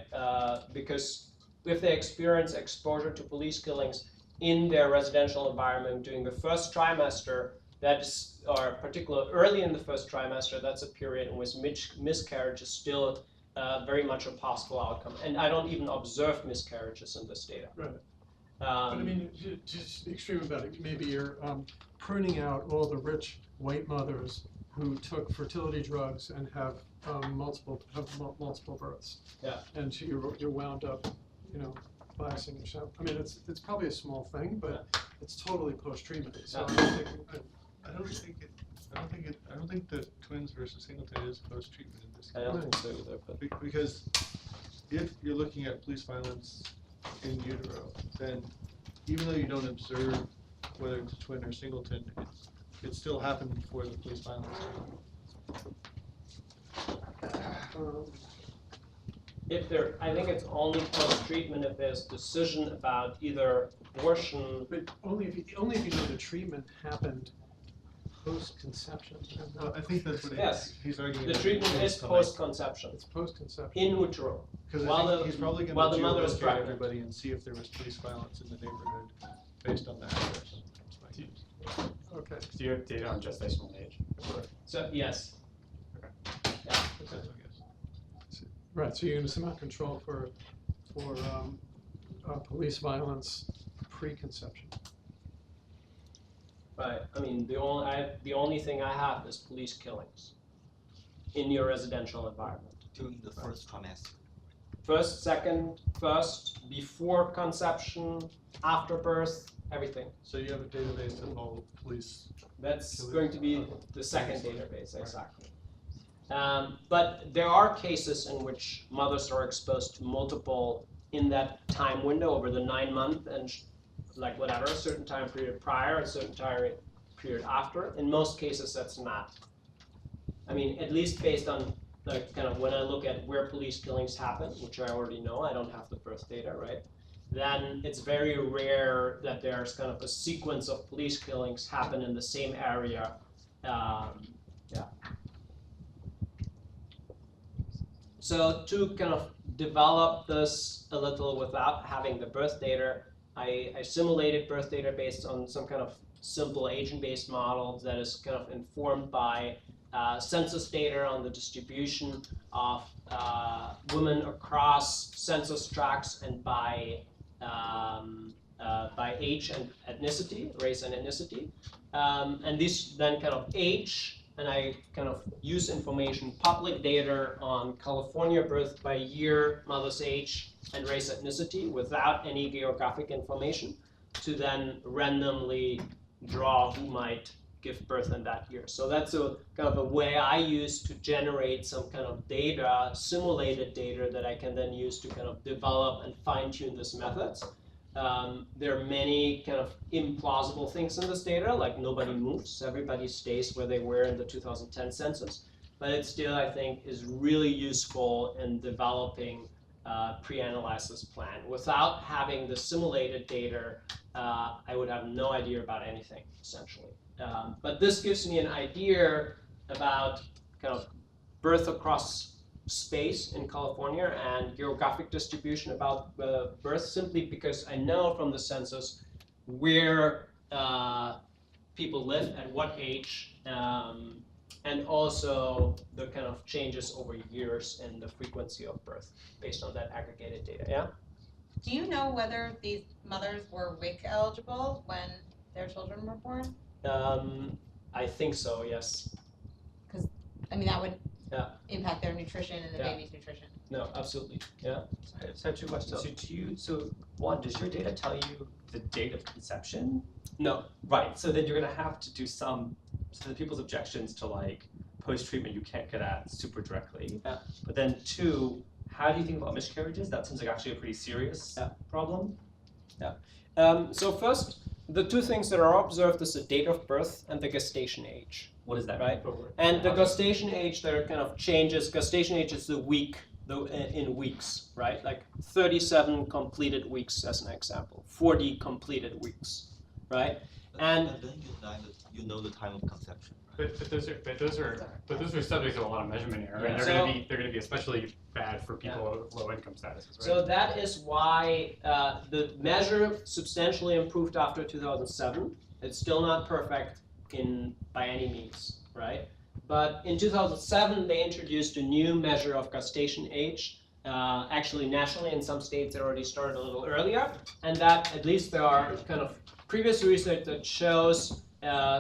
Speaker 1: Because if they experience exposure to police killings in their residential environment during the first trimester, or particularly early in the first trimester, that's a period in which miscarriage is still very much a possible outcome. And I don't even observe miscarriages in this data.
Speaker 2: Right. But I mean, just extreme about it. Maybe you're pruning out all the rich white mothers who took fertility drugs and have multiple births.
Speaker 1: Yeah.
Speaker 2: And so you're wound up, biasing yourself. I mean, it's probably a small thing, but it's totally post-treatment. So
Speaker 6: I don't think that twins versus singleton is post-treatment in this case.
Speaker 1: I don't think so either, but
Speaker 6: Because if you're looking at police violence in utero, then even though you don't observe whether it's a twin or singleton, it still happened before the police violence.
Speaker 1: I think it's only post-treatment if there's decision about either abortion.
Speaker 2: But only if you know the treatment happened post-conception.
Speaker 6: Well, I think that's what
Speaker 1: Yes.
Speaker 6: he's arguing.
Speaker 1: The
Speaker 6: that
Speaker 1: treatment
Speaker 6: it's
Speaker 1: is
Speaker 6: the
Speaker 1: post-conception,
Speaker 2: It's post-conception.
Speaker 1: in utero.
Speaker 6: Because
Speaker 1: While
Speaker 6: I think he's probably
Speaker 1: while
Speaker 6: going
Speaker 1: the
Speaker 6: to
Speaker 1: mother is
Speaker 6: geolocate
Speaker 1: pregnant.
Speaker 6: everybody and see if there was police violence in the neighborhood based on that address. That's my guess.
Speaker 2: Okay.
Speaker 4: Do you have data on gestational age?
Speaker 1: So, yes.
Speaker 4: Okay.
Speaker 1: Yeah.
Speaker 6: That's my guess.
Speaker 2: Right. So you're going to somehow control for police violence pre-conception.
Speaker 1: Right. I mean, the only thing I have is police killings in your residential environment.
Speaker 9: During the first trimester.
Speaker 1: First, second, first, before conception, after birth, everything.
Speaker 6: So you have a database of all police.
Speaker 1: That's going to be the second database, exactly. But there are cases in which mothers are exposed to multiple in that time window over the 9 month and like whatever, a certain time period prior, a certain time period after. In most cases, that's not. I mean, at least based on like kind of when I look at where police killings happen, which I already know, I don't have the birth data, right? Then it's very rare that there's kind of a sequence of police killings happen in the same area. So to kind of develop this a little without having the birth data, I simulated birth data based on some kind of simple agent-based model that is kind of informed by census data on the distribution of women across census tracts and by age and ethnicity, race and ethnicity. And these then kind of age, and I kind of use information, public data on California birth by year, mother's age, and race ethnicity without any geographic information to then randomly draw who might give birth in that year. So that's a kind of a way I use to generate some kind of data, simulated data that I can then use to kind of develop and fine-tune these methods. There are many kind of implausible things in this data, like nobody moves, everybody stays where they were in the 2010 census, but it still, I think, is really useful in developing pre-analysis plan. Without having the simulated data, I would have no idea about anything, essentially. But this gives me an idea about kind of birth across space in California and geographic distribution about birth, simply because I know from the census where people live, at what age, and also the kind of changes over years in the frequency of birth based on that aggregated data. Yeah?
Speaker 12: Do you know whether these mothers were WIC eligible when their children were born?
Speaker 1: I think so, yes.
Speaker 12: Because, I mean, that would
Speaker 1: Yeah.
Speaker 12: impact their nutrition and the
Speaker 1: Yeah.
Speaker 12: baby's nutrition.
Speaker 1: No, absolutely. Yeah.
Speaker 13: I just have two questions. So one, does your data tell you the date of conception?
Speaker 1: No.
Speaker 13: Right. So then you're going to have to do some. So the people's objections to like post-treatment you can't get at super directly.
Speaker 1: Yeah.
Speaker 13: But then two, how do you think about miscarriages? That seems like actually a pretty serious problem.
Speaker 1: So first, the two things that are observed is the date of birth and the gestation age.
Speaker 13: What is that?
Speaker 1: Right. And the gestation age, there are kind of changes. Gestation age is the week, in weeks, right? Like 37 completed weeks as an example, 40 completed weeks, right? And
Speaker 9: then you know the time of conception.
Speaker 4: But those are subject to a lot of measurement error, and they're going to be especially bad for people with low income statuses. Right?
Speaker 1: So that is why the measure substantially improved after 2007. It's still not perfect by any means, right? But in 2007, they introduced a new measure of gestation age. Actually, nationally, in some states, it already started a little earlier, and that at least there are kind of previous research that shows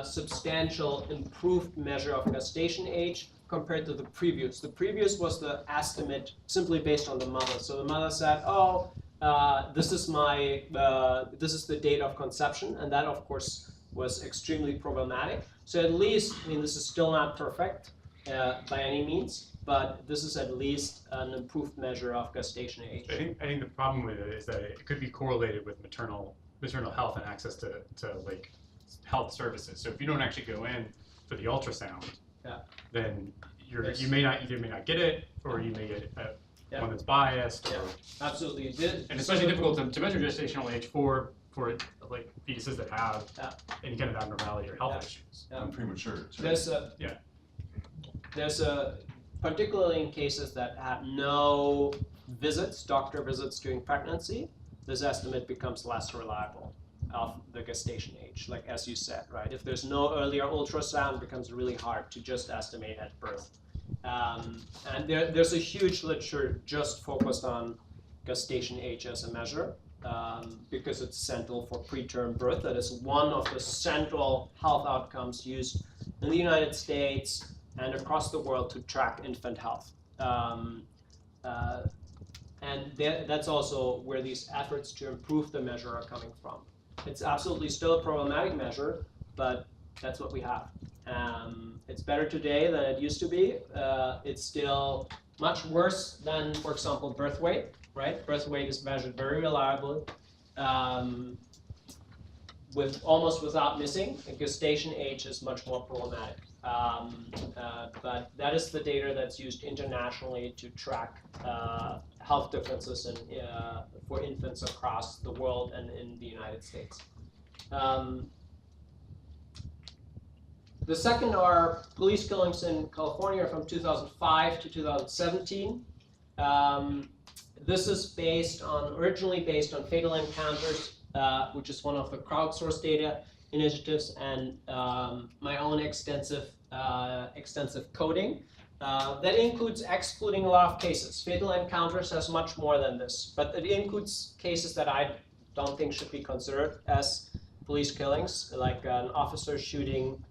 Speaker 1: substantial improved measure of gestation age compared to the previous. The previous was the estimate simply based on the mother. So the mother said, "Oh, this is the date of conception," and that, of course, was extremely problematic. So at least, I mean, this is still not perfect by any means, but this is at least an improved measure of gestation age.
Speaker 4: I think the problem with it is that it could be correlated with maternal health and access to like health services. So if you don't actually go in for the ultrasound, then you may not get it, or you may get one that's biased. Or,
Speaker 1: absolutely,
Speaker 4: and especially difficult to measure gestational age for like fetuses that have any kind of abnormality or health issues.
Speaker 14: And premature.
Speaker 1: There's a particularly in cases that have no doctor visits during pregnancy, this estimate becomes less reliable of the gestation age, like as you said, right? If there's no earlier ultrasound, it becomes really hard to just estimate at birth. And there's a huge literature just focused on gestation age as a measure, because it's central for preterm birth. That is one of the central health outcomes used in the United States and across the world to track infant health. And that's also where these efforts to improve the measure are coming from. It's absolutely still a problematic measure, but that's what we have. It's better today than it used to be. It's still much worse than, for example, birth weight. right? Birth weight is measured very reliably, with almost without missing. And gestation age is much more problematic. But that is the data that's used internationally to track health differences for infants across the world and in the United States. The second are police killings in California from 2005 to 2017. This is originally based on fatal encounters, which is one of the crowdsourced data initiatives, and my own extensive coding. That includes excluding a lot of cases. Fatal encounters has much more than this, but it includes cases that I don't think should be considered as police killings, like an officer shooting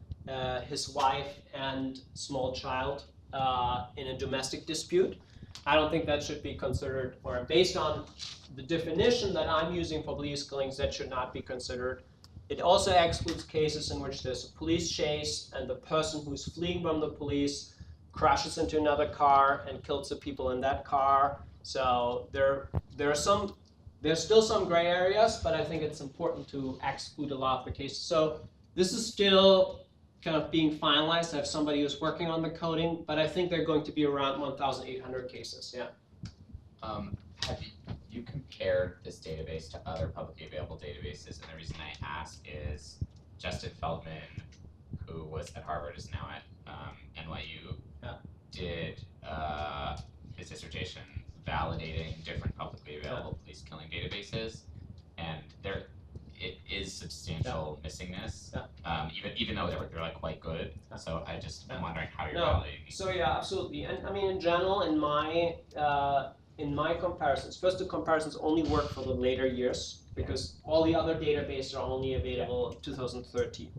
Speaker 1: his wife and small child in a domestic dispute. I don't think that should be considered, or based on the definition that I'm using for police killings, that should not be considered. It also excludes cases in which there's a police chase and the person who's fleeing from the police crashes into another car and kills the people in that car. So there's still some gray areas, but I think it's important to exclude a lot of the cases. So this is still kind of being finalized. I have somebody who's working on the coding, but I think they're going to be around 1,800 cases, yeah.
Speaker 11: Have you compared this database to other publicly available databases? And the reason I ask is Justin Feldman, who was at Harvard, is now at NYU, did his dissertation validating different publicly available police killing databases, and it is substantial missingness, even though they're like quite good. So I'm wondering how you're validating these.
Speaker 1: So yeah, absolutely. And I mean, in general, in my comparisons, first the comparisons only work for the later years because all the other databases are only available in 2013.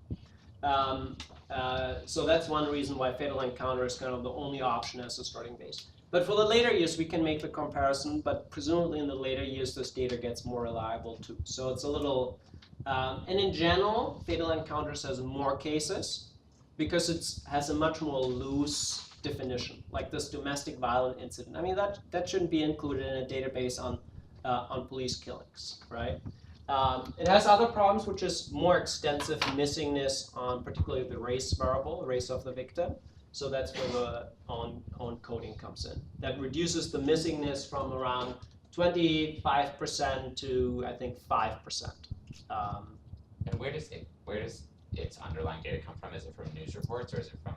Speaker 1: So that's one reason why fatal encounter is kind of the only option as a starting base. But for the later years, we can make the comparison, but presumably in the later years, this data gets more reliable too. So it's a little, and in general, fatal encounters has more cases because it has a much more loose definition, like this domestic violent incident. I mean, that shouldn't be included in a database on police killings, right? It has other problems, which is more extensive missingness on particularly the race variable, race of the victim. So that's where the on coding comes in. That reduces the missingness from around 25% to I think 5%.
Speaker 11: And where does its underlying data come from? Is it from news reports or is it from?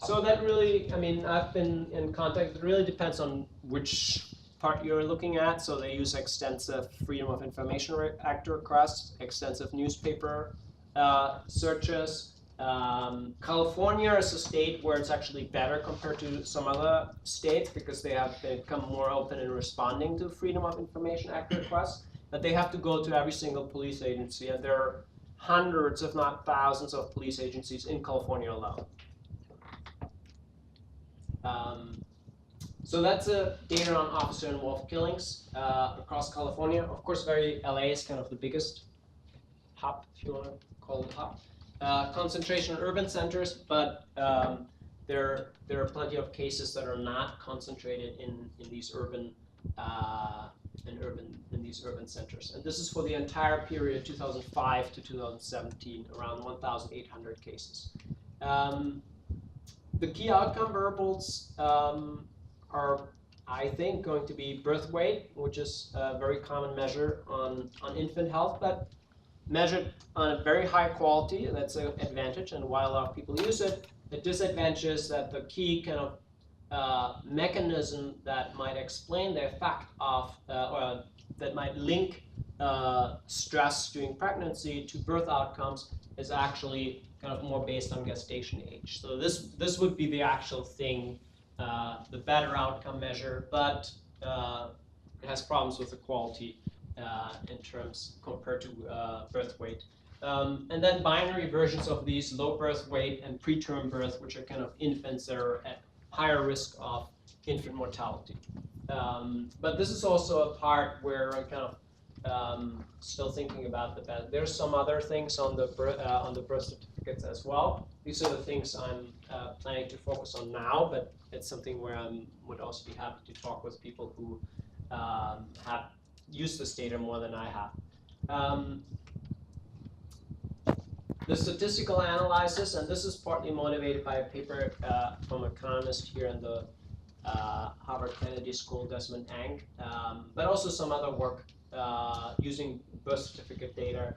Speaker 1: So that really, I mean, I've been in contact. It really depends on which part you're looking at. So they use extensive Freedom of Information Act requests, extensive newspaper searches. California is a state where it's actually better compared to some other states because they have become more open in responding to Freedom of Information Act requests. But they have to go to every single police agency, and there are hundreds, if not thousands, of police agencies in California alone. So that's data on officer-involved killings across California. Of course, LA is kind of the biggest hub, if you want to call it a hub. Concentration in urban centers, but there are plenty of cases that are not concentrated in these urban centers. And this is for the entire period 2005 to 2017, around 1,800 cases. The key outcome variables are, I think, going to be birth weight, which is a very common measure on infant health, but measured on a very high quality. That's an advantage, and why a lot of people use it. The disadvantage is that the key kind of mechanism that might explain the effect of, or that might link stress during pregnancy to birth outcomes is actually kind of more based on gestation age. So this would be the actual thing, the better outcome measure, but it has problems with the quality in terms compared to birth weight. And then binary versions of these, low birth weight and preterm birth, which are kind of infants that are at higher risk of infant mortality. But this is also a part where I'm kind of still thinking about the best. There's some other things on the birth certificates as well. These are the things I'm planning to focus on now, but it's something where I would also be happy to talk with people who have used this data more than I have. The statistical analysis, and this is partly motivated by a paper from an economist here in the Harvard Kennedy School, Desmond Ang, but also some other work using birth certificate data.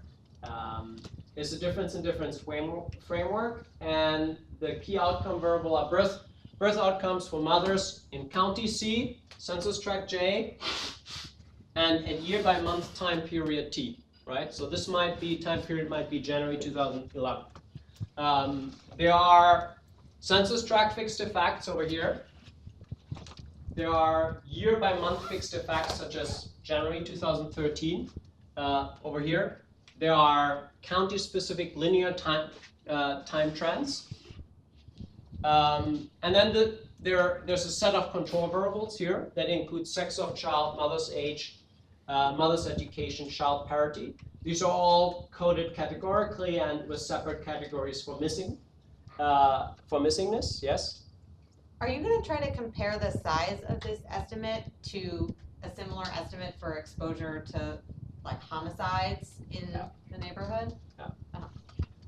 Speaker 1: Is the difference in difference framework, and the key outcome variable are birth outcomes for mothers in County C, Census Tract J, and at year by month time period T. Right, so this time period might be January 2011. There are census tract fixed effects over here. There are year by month fixed effects such as January 2013 over here. There are county specific linear time trends. And then there's a set of control variables here that include sex of child, mother's age, mother's education, child parity. These are all coded categorically and with separate categories for missingness. Yes?
Speaker 12: Are you going to try to compare the size of this estimate to a similar estimate for exposure to like homicides in the neighborhood?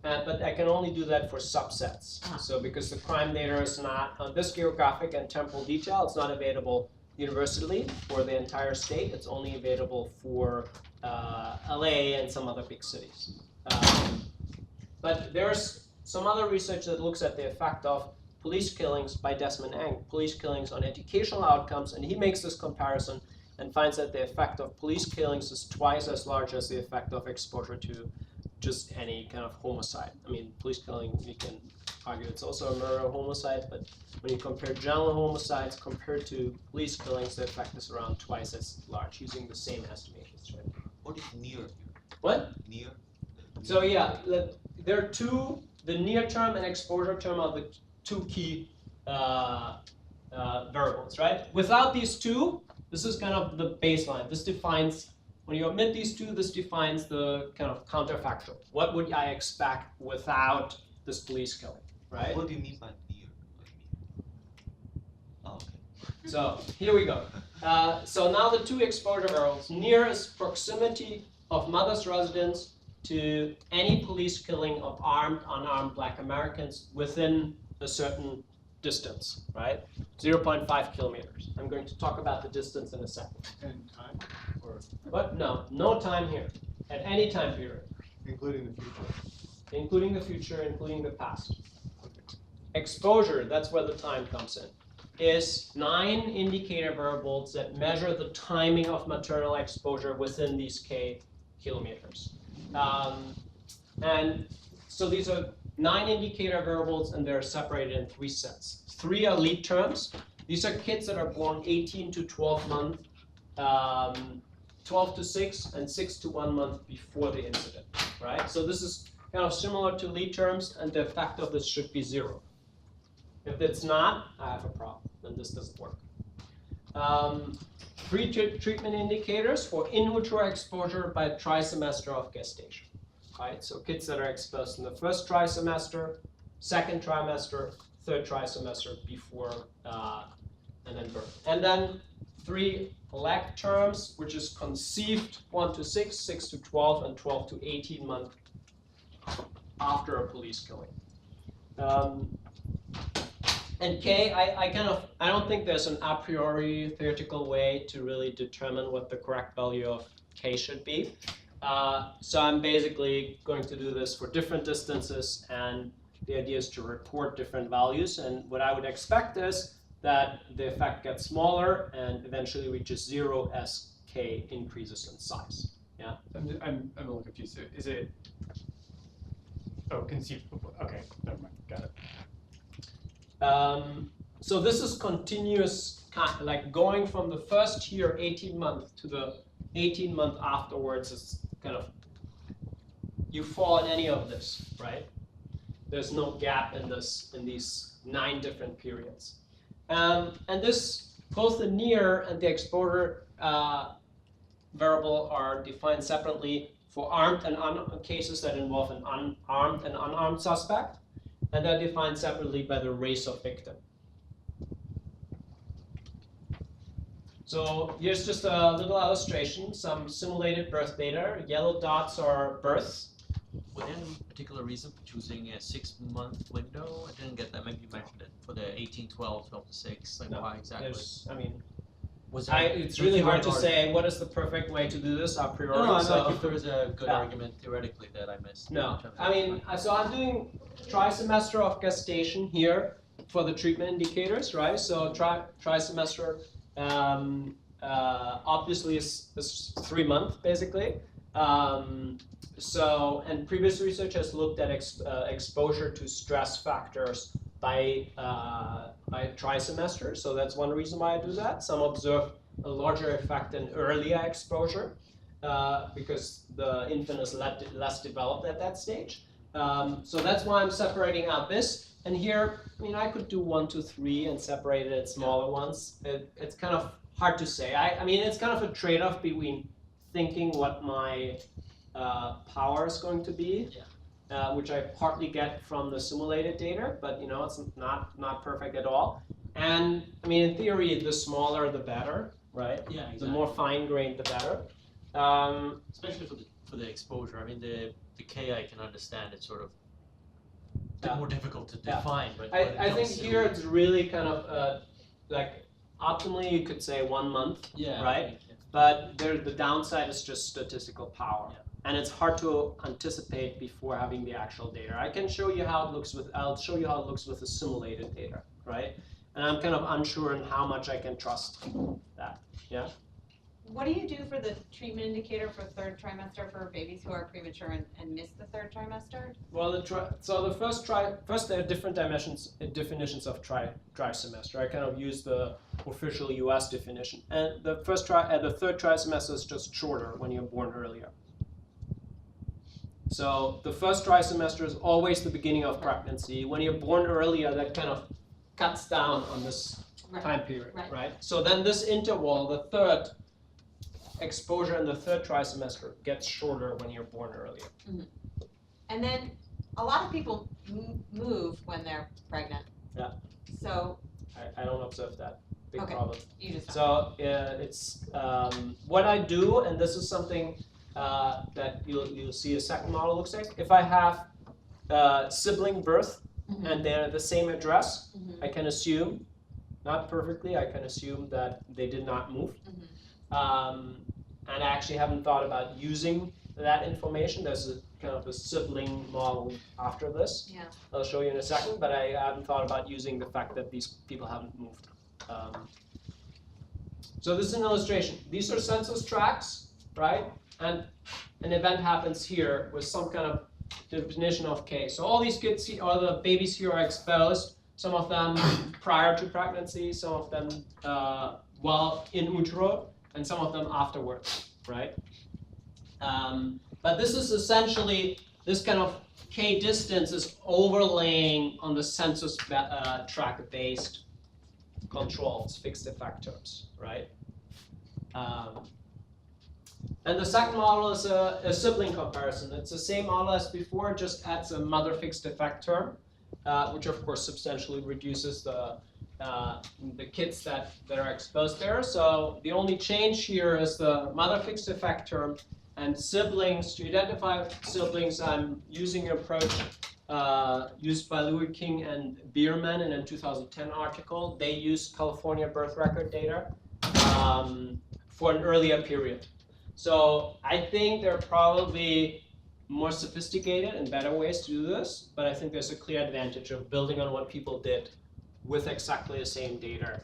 Speaker 1: But I can only do that for subsets. So because the crime data is not on this geographic and temporal detail, it's not available universally for the entire state. It's only available for LA and some other big cities. But there's some other research that looks at the effect of police killings by Desmond Ang, police killings on educational outcomes, and he makes this comparison and finds that the effect of police killings is twice as large as the effect of exposure to just any kind of homicide. I mean, police killing, you can argue it's also a murder or homicide, but when you compare general homicides compared to police killings, the effect is around twice as large using the same estimations. Right?
Speaker 9: What is near?
Speaker 1: What?
Speaker 9: Near?
Speaker 1: So yeah, there are two, the near term and exposure term are the two key variables, right? Without these two, this is kind of the baseline. This defines, when you omit these two, this defines the kind of counterfactual. What would I expect without this police killing, right?
Speaker 9: What do you mean by near? Oh, okay.
Speaker 1: So here we go. So now the two exposure variables. Near is proximity of mother's residence to any police killing of armed, unarmed Black Americans within a certain distance, right? 0.5 kilometers. I'm going to talk about the distance in a second.
Speaker 6: And time? Or
Speaker 1: What? No time here. At any time period.
Speaker 6: including the future?
Speaker 1: Including the future, including the past. Exposure, that's where the time comes in, is 9 indicator variables that measure the timing of maternal exposure within these kilometers. And so these are 9 indicator variables, and they're separated in 3 sets. 3 are lead terms. These are kids that are born 18 to 12 months, 12 to 6, and 6 to 1 month before the incident, right? So this is kind of similar to lead terms, and the effect of this should be 0. If it's not, I have a problem, then this doesn't work. Pre-treatment indicators for in utero exposure by trimester of gestation, right? So kids that are exposed in the first trimester, second trimester, third trimester before and then birth. And then 3 lag terms, which is conceived 1 to 6, 6 to 12, and 12 to 18 months after a police killing. And K, I don't think there's an a priori theoretical way to really determine what the correct value of K should be. So I'm basically going to do this for different distances, and the idea is to report different values. And what I would expect is that the effect gets smaller and eventually reaches 0 as K increases in size. Yeah.
Speaker 4: I'm a little confused. Is it? Oh, conceived before. Okay, never mind. Got it.
Speaker 1: So this is continuous, like going from the first year, 18 months, to the 18 month afterwards. Is kind of, you fall in any of this, right? There's no gap in these 9 different periods. And this, both the near and the exposure variable are defined separately for armed and cases that involve an unarmed and unarmed suspect. And they're defined separately by the race of victim. So here's just a little illustration, some simulated birth data. Yellow dots are births.
Speaker 8: Was there any particular reason for choosing a 6-month window? I didn't get that. Maybe you mentioned it for the 18, 12, 12 to 6. Like
Speaker 1: No,
Speaker 8: why exactly?
Speaker 1: There's, I mean,
Speaker 8: Was
Speaker 1: it's really hard to say what is the perfect way to do this a priori.
Speaker 8: No,
Speaker 1: so.
Speaker 8: like if there was a good
Speaker 1: Yeah.
Speaker 8: argument theoretically that I missed.
Speaker 1: No, I mean, so I'm doing trimester of gestation here for the treatment indicators, right? So trimester obviously is 3 months basically. And previous research has looked at exposure to stress factors by trimester. So that's one reason why I do that. Some observe a larger effect in earlier exposure. Because the infant is less developed at that stage. So that's why I'm separating out this. And here, I mean, I could do 1, 2, 3 and separate it at smaller ones. It's kind of hard to say. I mean, it's kind of a trade-off between thinking what my power is going to be, which I partly get from the simulated data, but you know, it's not perfect at all. And I mean, in theory, the smaller the better, right?
Speaker 8: Yeah, exactly.
Speaker 1: The more fine-grained the better.
Speaker 8: Especially for the exposure. I mean, the K I can understand. It's sort of a bit more difficult to define. But
Speaker 1: I think here it's really kind of like optimally you could say 1 month, right? But the downside is just statistical power. And it's hard to anticipate before having the actual data. I can show you how it looks with, I'll show you how it looks with the simulated data, right? And I'm kind of unsure on how much I can trust that, yeah?
Speaker 12: What do you do for the treatment indicator for 3rd trimester for babies who are premature and miss the 3rd trimester?
Speaker 1: Well, so the first there are different definitions of trimester. I kind of use the official U.S. definition, and the the 3rd trimester is just shorter when you're born earlier. So the first trimester is always the beginning of pregnancy. When you're born earlier, that kind of cuts down on this time period, right? So then this interval, the 3rd exposure in the 3rd trimester gets shorter when you're born earlier.
Speaker 12: Mm-hmm. And then a lot of people move when they're pregnant.
Speaker 1: Yeah.
Speaker 12: So
Speaker 1: I don't observe that big problem.
Speaker 12: You just
Speaker 1: so it's what I do, and this is something that you'll see a second model looks like. If I have sibling birth and they're at the same address, I can assume, not perfectly, I can assume that they did not move. And I actually haven't thought about using that information. There's a kind of a sibling model after this.
Speaker 12: Yeah.
Speaker 1: I'll show you in a second, but I haven't thought about using the fact that these people haven't moved. So this is an illustration. These are census tracts, right? And an event happens here with some kind of definition of K. So all these kids, all the babies here are exposed. Some of them prior to pregnancy, some of them while in utero, and some of them afterwards, right? But this is essentially, this kind of K distance is overlaying on the census tract-based controls, fixed effect terms, right? And the second model is a sibling comparison. It's the same model as before, just adds a mother fixed effect term, which of course substantially reduces the kids that are exposed there. So the only change here is the mother fixed effect term, and siblings. To identify siblings, I'm using an approach used by Louis King and Bierman in a 2010 article. They used California birth record data for an earlier period. So I think there are probably more sophisticated and better ways to do this, but I think there's a clear advantage of building on what people did with exactly the same data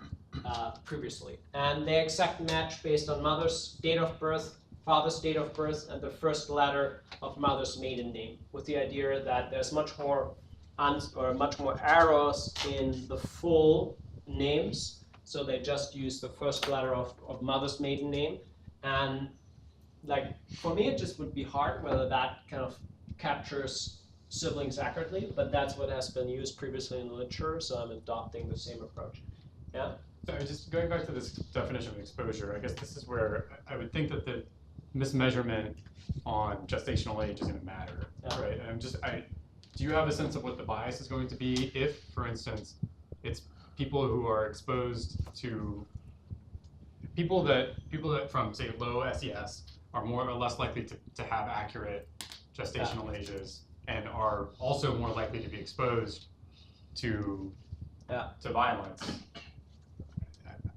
Speaker 1: previously. And they exact match based on mother's date of birth, father's date of birth, and the first letter of mother's maiden name, with the idea that there's much more errors in the full names. So they just use the first letter of mother's maiden name. And like, for me, it just would be hard whether that kind of captures siblings accurately, but that's what has been used previously in the literature, so I'm adopting the same approach. Yeah?
Speaker 4: So just going back to this definition of exposure, I guess this is where I would think that the mismeasurement on gestational age is going to matter, right? And do you have a sense of what the bias is going to be if, for instance, it's people who are exposed to people that from say low SES are more or less likely to have accurate gestational ages and are also more likely to be exposed to violence.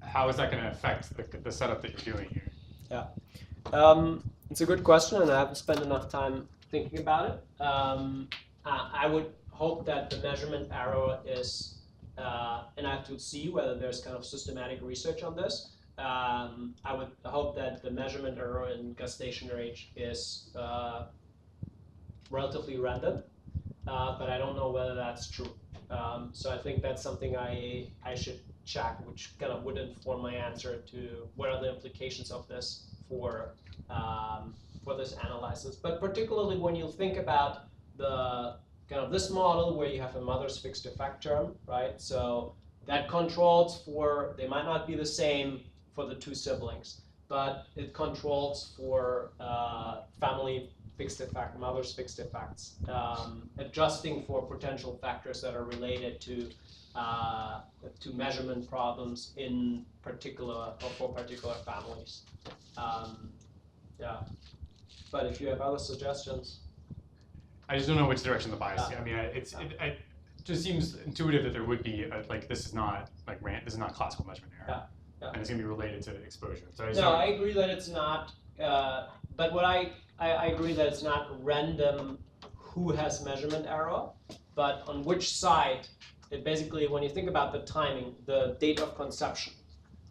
Speaker 4: How is that going to affect the setup that you're doing here?
Speaker 1: It's a good question, and I haven't spent enough time thinking about it. I would hope that the measurement error is, and I have to see whether there's kind of systematic research on this. I would hope that the measurement error in gestational age is relatively random, but I don't know whether that's true. So I think that's something I should check, which kind of would inform my answer to what are the implications of this for this analysis. But particularly when you think about the kind of this model where you have a mother's fixed effect term, right? So that controls for, they might not be the same for the two siblings, but it controls for family fixed effect, mother's fixed effects, adjusting for potential factors that are related to measurement problems in particular or for particular families. But if you have other suggestions.
Speaker 4: I just don't know which direction the bias. I mean, it just seems intuitive that there would be like this is not like this is not classical measurement error, and it's going to be related to exposure. So
Speaker 1: I agree that it's not. But what I agree that it's not random who has measurement error, but on which side. It basically, when you think about the timing, the date of conception,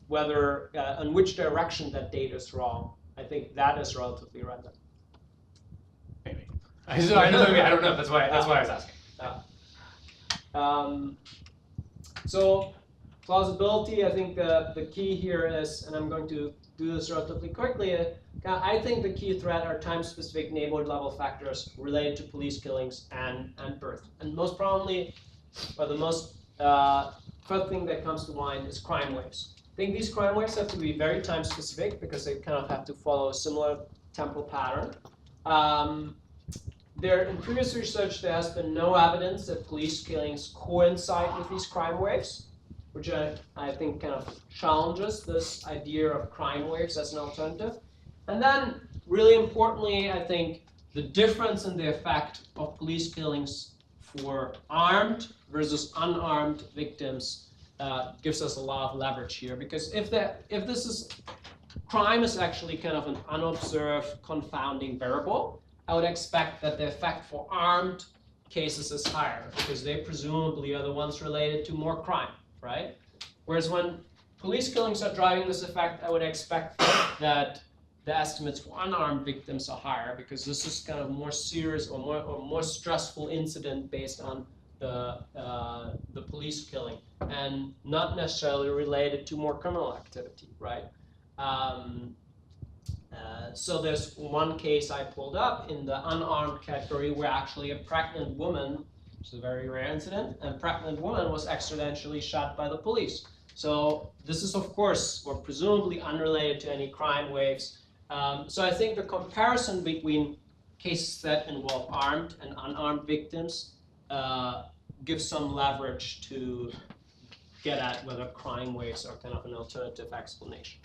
Speaker 1: whether in which direction that date is wrong, I think that is relatively random.
Speaker 4: Maybe. I don't know. That's why I was asking.
Speaker 1: So plausibility, I think the key here is, and I'm going to do this relatively quickly. I think the key threat are time-specific neighborhood level factors related to police killings and birth, and most prominently. But the most first thing that comes to mind is crime waves. I think these crime waves have to be very time specific because they kind of have to follow a similar temporal pattern. In previous research, there has been no evidence that police killings coincide with these crime waves, which I think kind of challenges this idea of crime waves as an alternative. And then, really importantly, I think the difference in the effect of police killings for armed versus unarmed victims gives us a lot of leverage here, because if this is crime is actually kind of an unobserved confounding variable, I would expect that the effect for armed cases is higher because they presumably are the ones related to more crime, right? Whereas when police killings are driving this effect, I would expect that the estimates for unarmed victims are higher because this is kind of more serious or more stressful incident based on the police killing and not necessarily related to more criminal activity, right? So there's one case I pulled up in the unarmed category where actually a pregnant woman, which is a very rare incident, a pregnant woman was accidentally shot by the police. So this is of course or presumably unrelated to any crime waves. So I think the comparison between cases that involve armed and unarmed victims gives some leverage to get at whether crime waves are kind of an alternative explanation.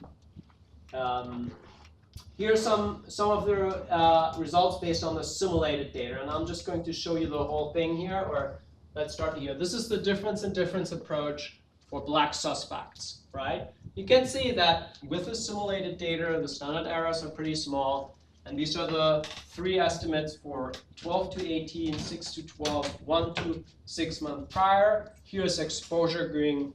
Speaker 1: Here are some of the results based on the simulated data, and I'm just going to show you the whole thing here, or let's start here. This is the difference in difference approach for black suspects, right? You can see that with the simulated data, the standard errors are pretty small, and these are the three estimates for 12 to 18, 6 to 12, 1 to 6 months prior. Here's exposure going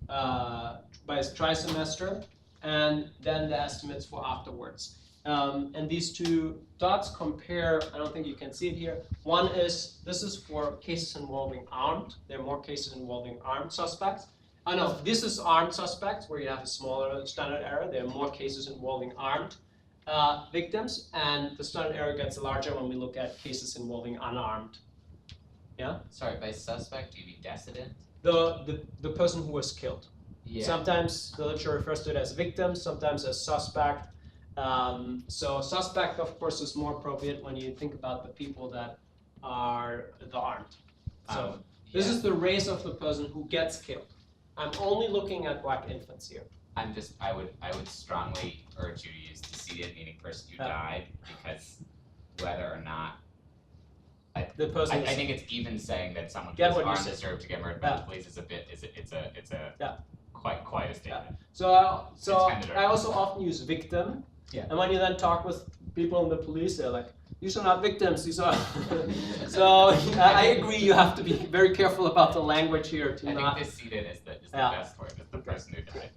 Speaker 1: by trimester, and then the estimates for afterwards. And these two dots compare, I don't think you can see it here. One is, this is for cases involving armed. There are more cases involving armed suspects. Oh no, this is armed suspects where you have a smaller standard error. There are more cases involving armed victims, and the standard error gets larger when we look at cases involving unarmed. Yeah?
Speaker 11: Sorry, by suspect, do you mean decedent?
Speaker 1: The person who was killed.
Speaker 11: Yeah.
Speaker 1: Sometimes the literature refers to it as victim, sometimes as suspect. So suspect, of course, is more appropriate when you think about the people that are the armed. So this is the race of the person who gets killed. I'm only looking at black infants here.
Speaker 11: I would strongly urge you to use decedent, meaning person who died, because whether or not I think it's even saying that someone who is armed deserved to get murdered by the police is a bit it's a quite a statement.
Speaker 1: So I also often use victim.
Speaker 8: Yeah.
Speaker 1: And when you then talk with people in the police, they're like, these are not victims, these are. So I agree, you have to be very careful about the language here to not.
Speaker 11: I think decedent is the best word. It's the person who died.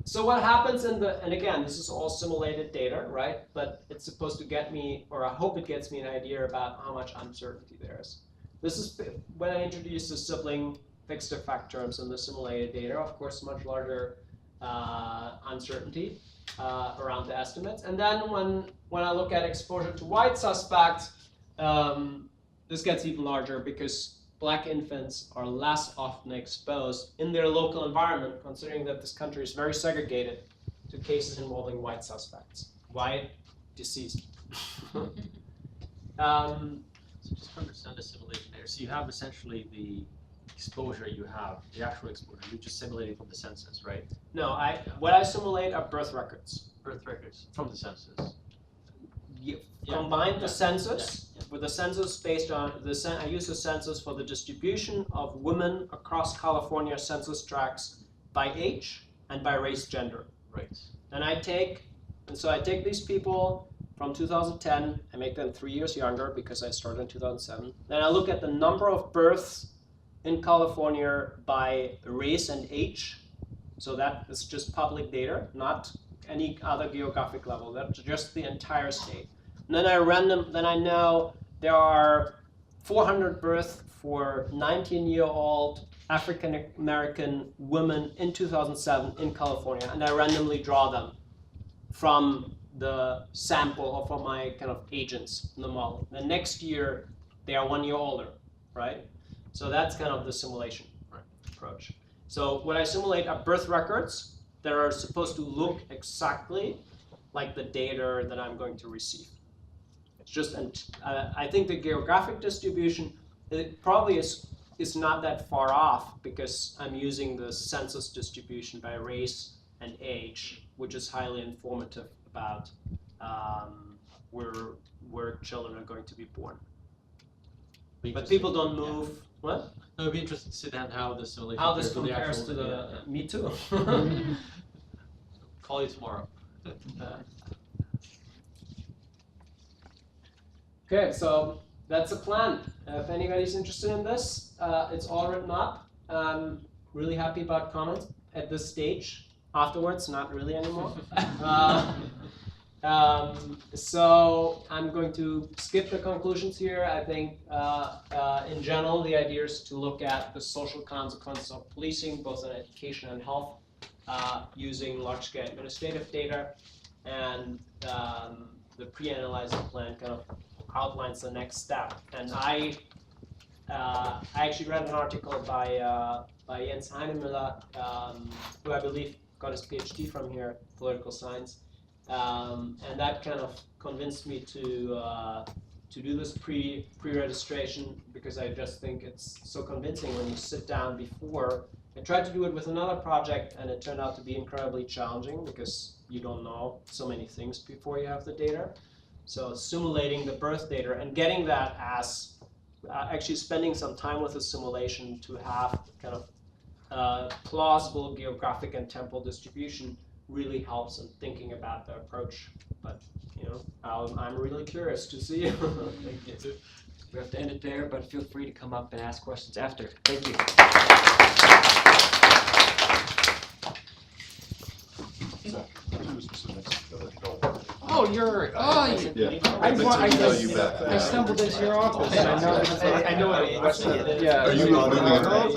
Speaker 1: So what happens and again, this is all simulated data, right? But it's supposed to get me, or I hope it gets me an idea about how much uncertainty there is. This is when I introduce the sibling fixed effect terms in the simulated data, of course, much larger uncertainty around the estimates. And then when I look at exposure to white suspects, this gets even larger because Black infants are less often exposed in their local environment, considering that this country is very segregated, to cases involving white suspects. White, deceased.
Speaker 8: So just to understand the simulation there, so you have essentially the exposure you have, the actual exposure, you just simulated from the census, right?
Speaker 1: No, what I simulate are birth records.
Speaker 8: Birth records from the census.
Speaker 1: Combine the census with the census based on I use the census for the distribution of women across California census tracts by age and by race, gender.
Speaker 8: Right.
Speaker 1: And I take these people from 2010 and make them 3 years younger because I started in 2007. Then I look at the number of births in California by race and age. So that is just public data, not any other geographic level. That's just the entire state. And then I know there are 400 births for 19-year-old African American women in 2007 in California, and I randomly draw them from the sample or from my kind of agents in the model. The next year, they are 1 year older, right? So that's kind of the simulation approach. So what I simulate are birth records that are supposed to look exactly like the data that I'm going to receive. It's just, I think the geographic distribution, it probably is not that far off because I'm using the census distribution by race and age, which is highly informative about where children are going to be born. But people don't move. Yeah. What?
Speaker 8: No, it'd be interesting to see then how the simulation
Speaker 1: compares to the me too.
Speaker 8: Call you tomorrow.
Speaker 1: Okay, so that's the plan. If anybody's interested in this, it's all written up. Really happy about comments at this stage. Afterwards, not really anymore. So I'm going to skip the conclusions here. I think in general, the idea is to look at the social consequences of policing, both in education and health, using large-scale administrative data, and the pre-analyzing plan kind of outlines the next step. And I actually read an article by Jens Heinemüller, who I believe got his PhD from here, political science, and that kind of convinced me to do this pre-registration because I just think it's so convincing when you sit down before. I tried to do it with another project, and it turned out to be incredibly challenging because you don't know so many things before you have the data. So simulating the birth data and getting that as actually spending some time with the simulation to have kind of plausible geographic and temporal distribution really helps in thinking about the approach. But you know, I'm really curious to see.
Speaker 13: Thank you. We have to end it there, but feel free to come up and ask questions after. Thank you.
Speaker 4: Oh, you're. Oh,
Speaker 14: Yeah.
Speaker 4: I stumbled into your office. I know.
Speaker 1: I know.
Speaker 4: Yeah.
Speaker 14: Are you moving on?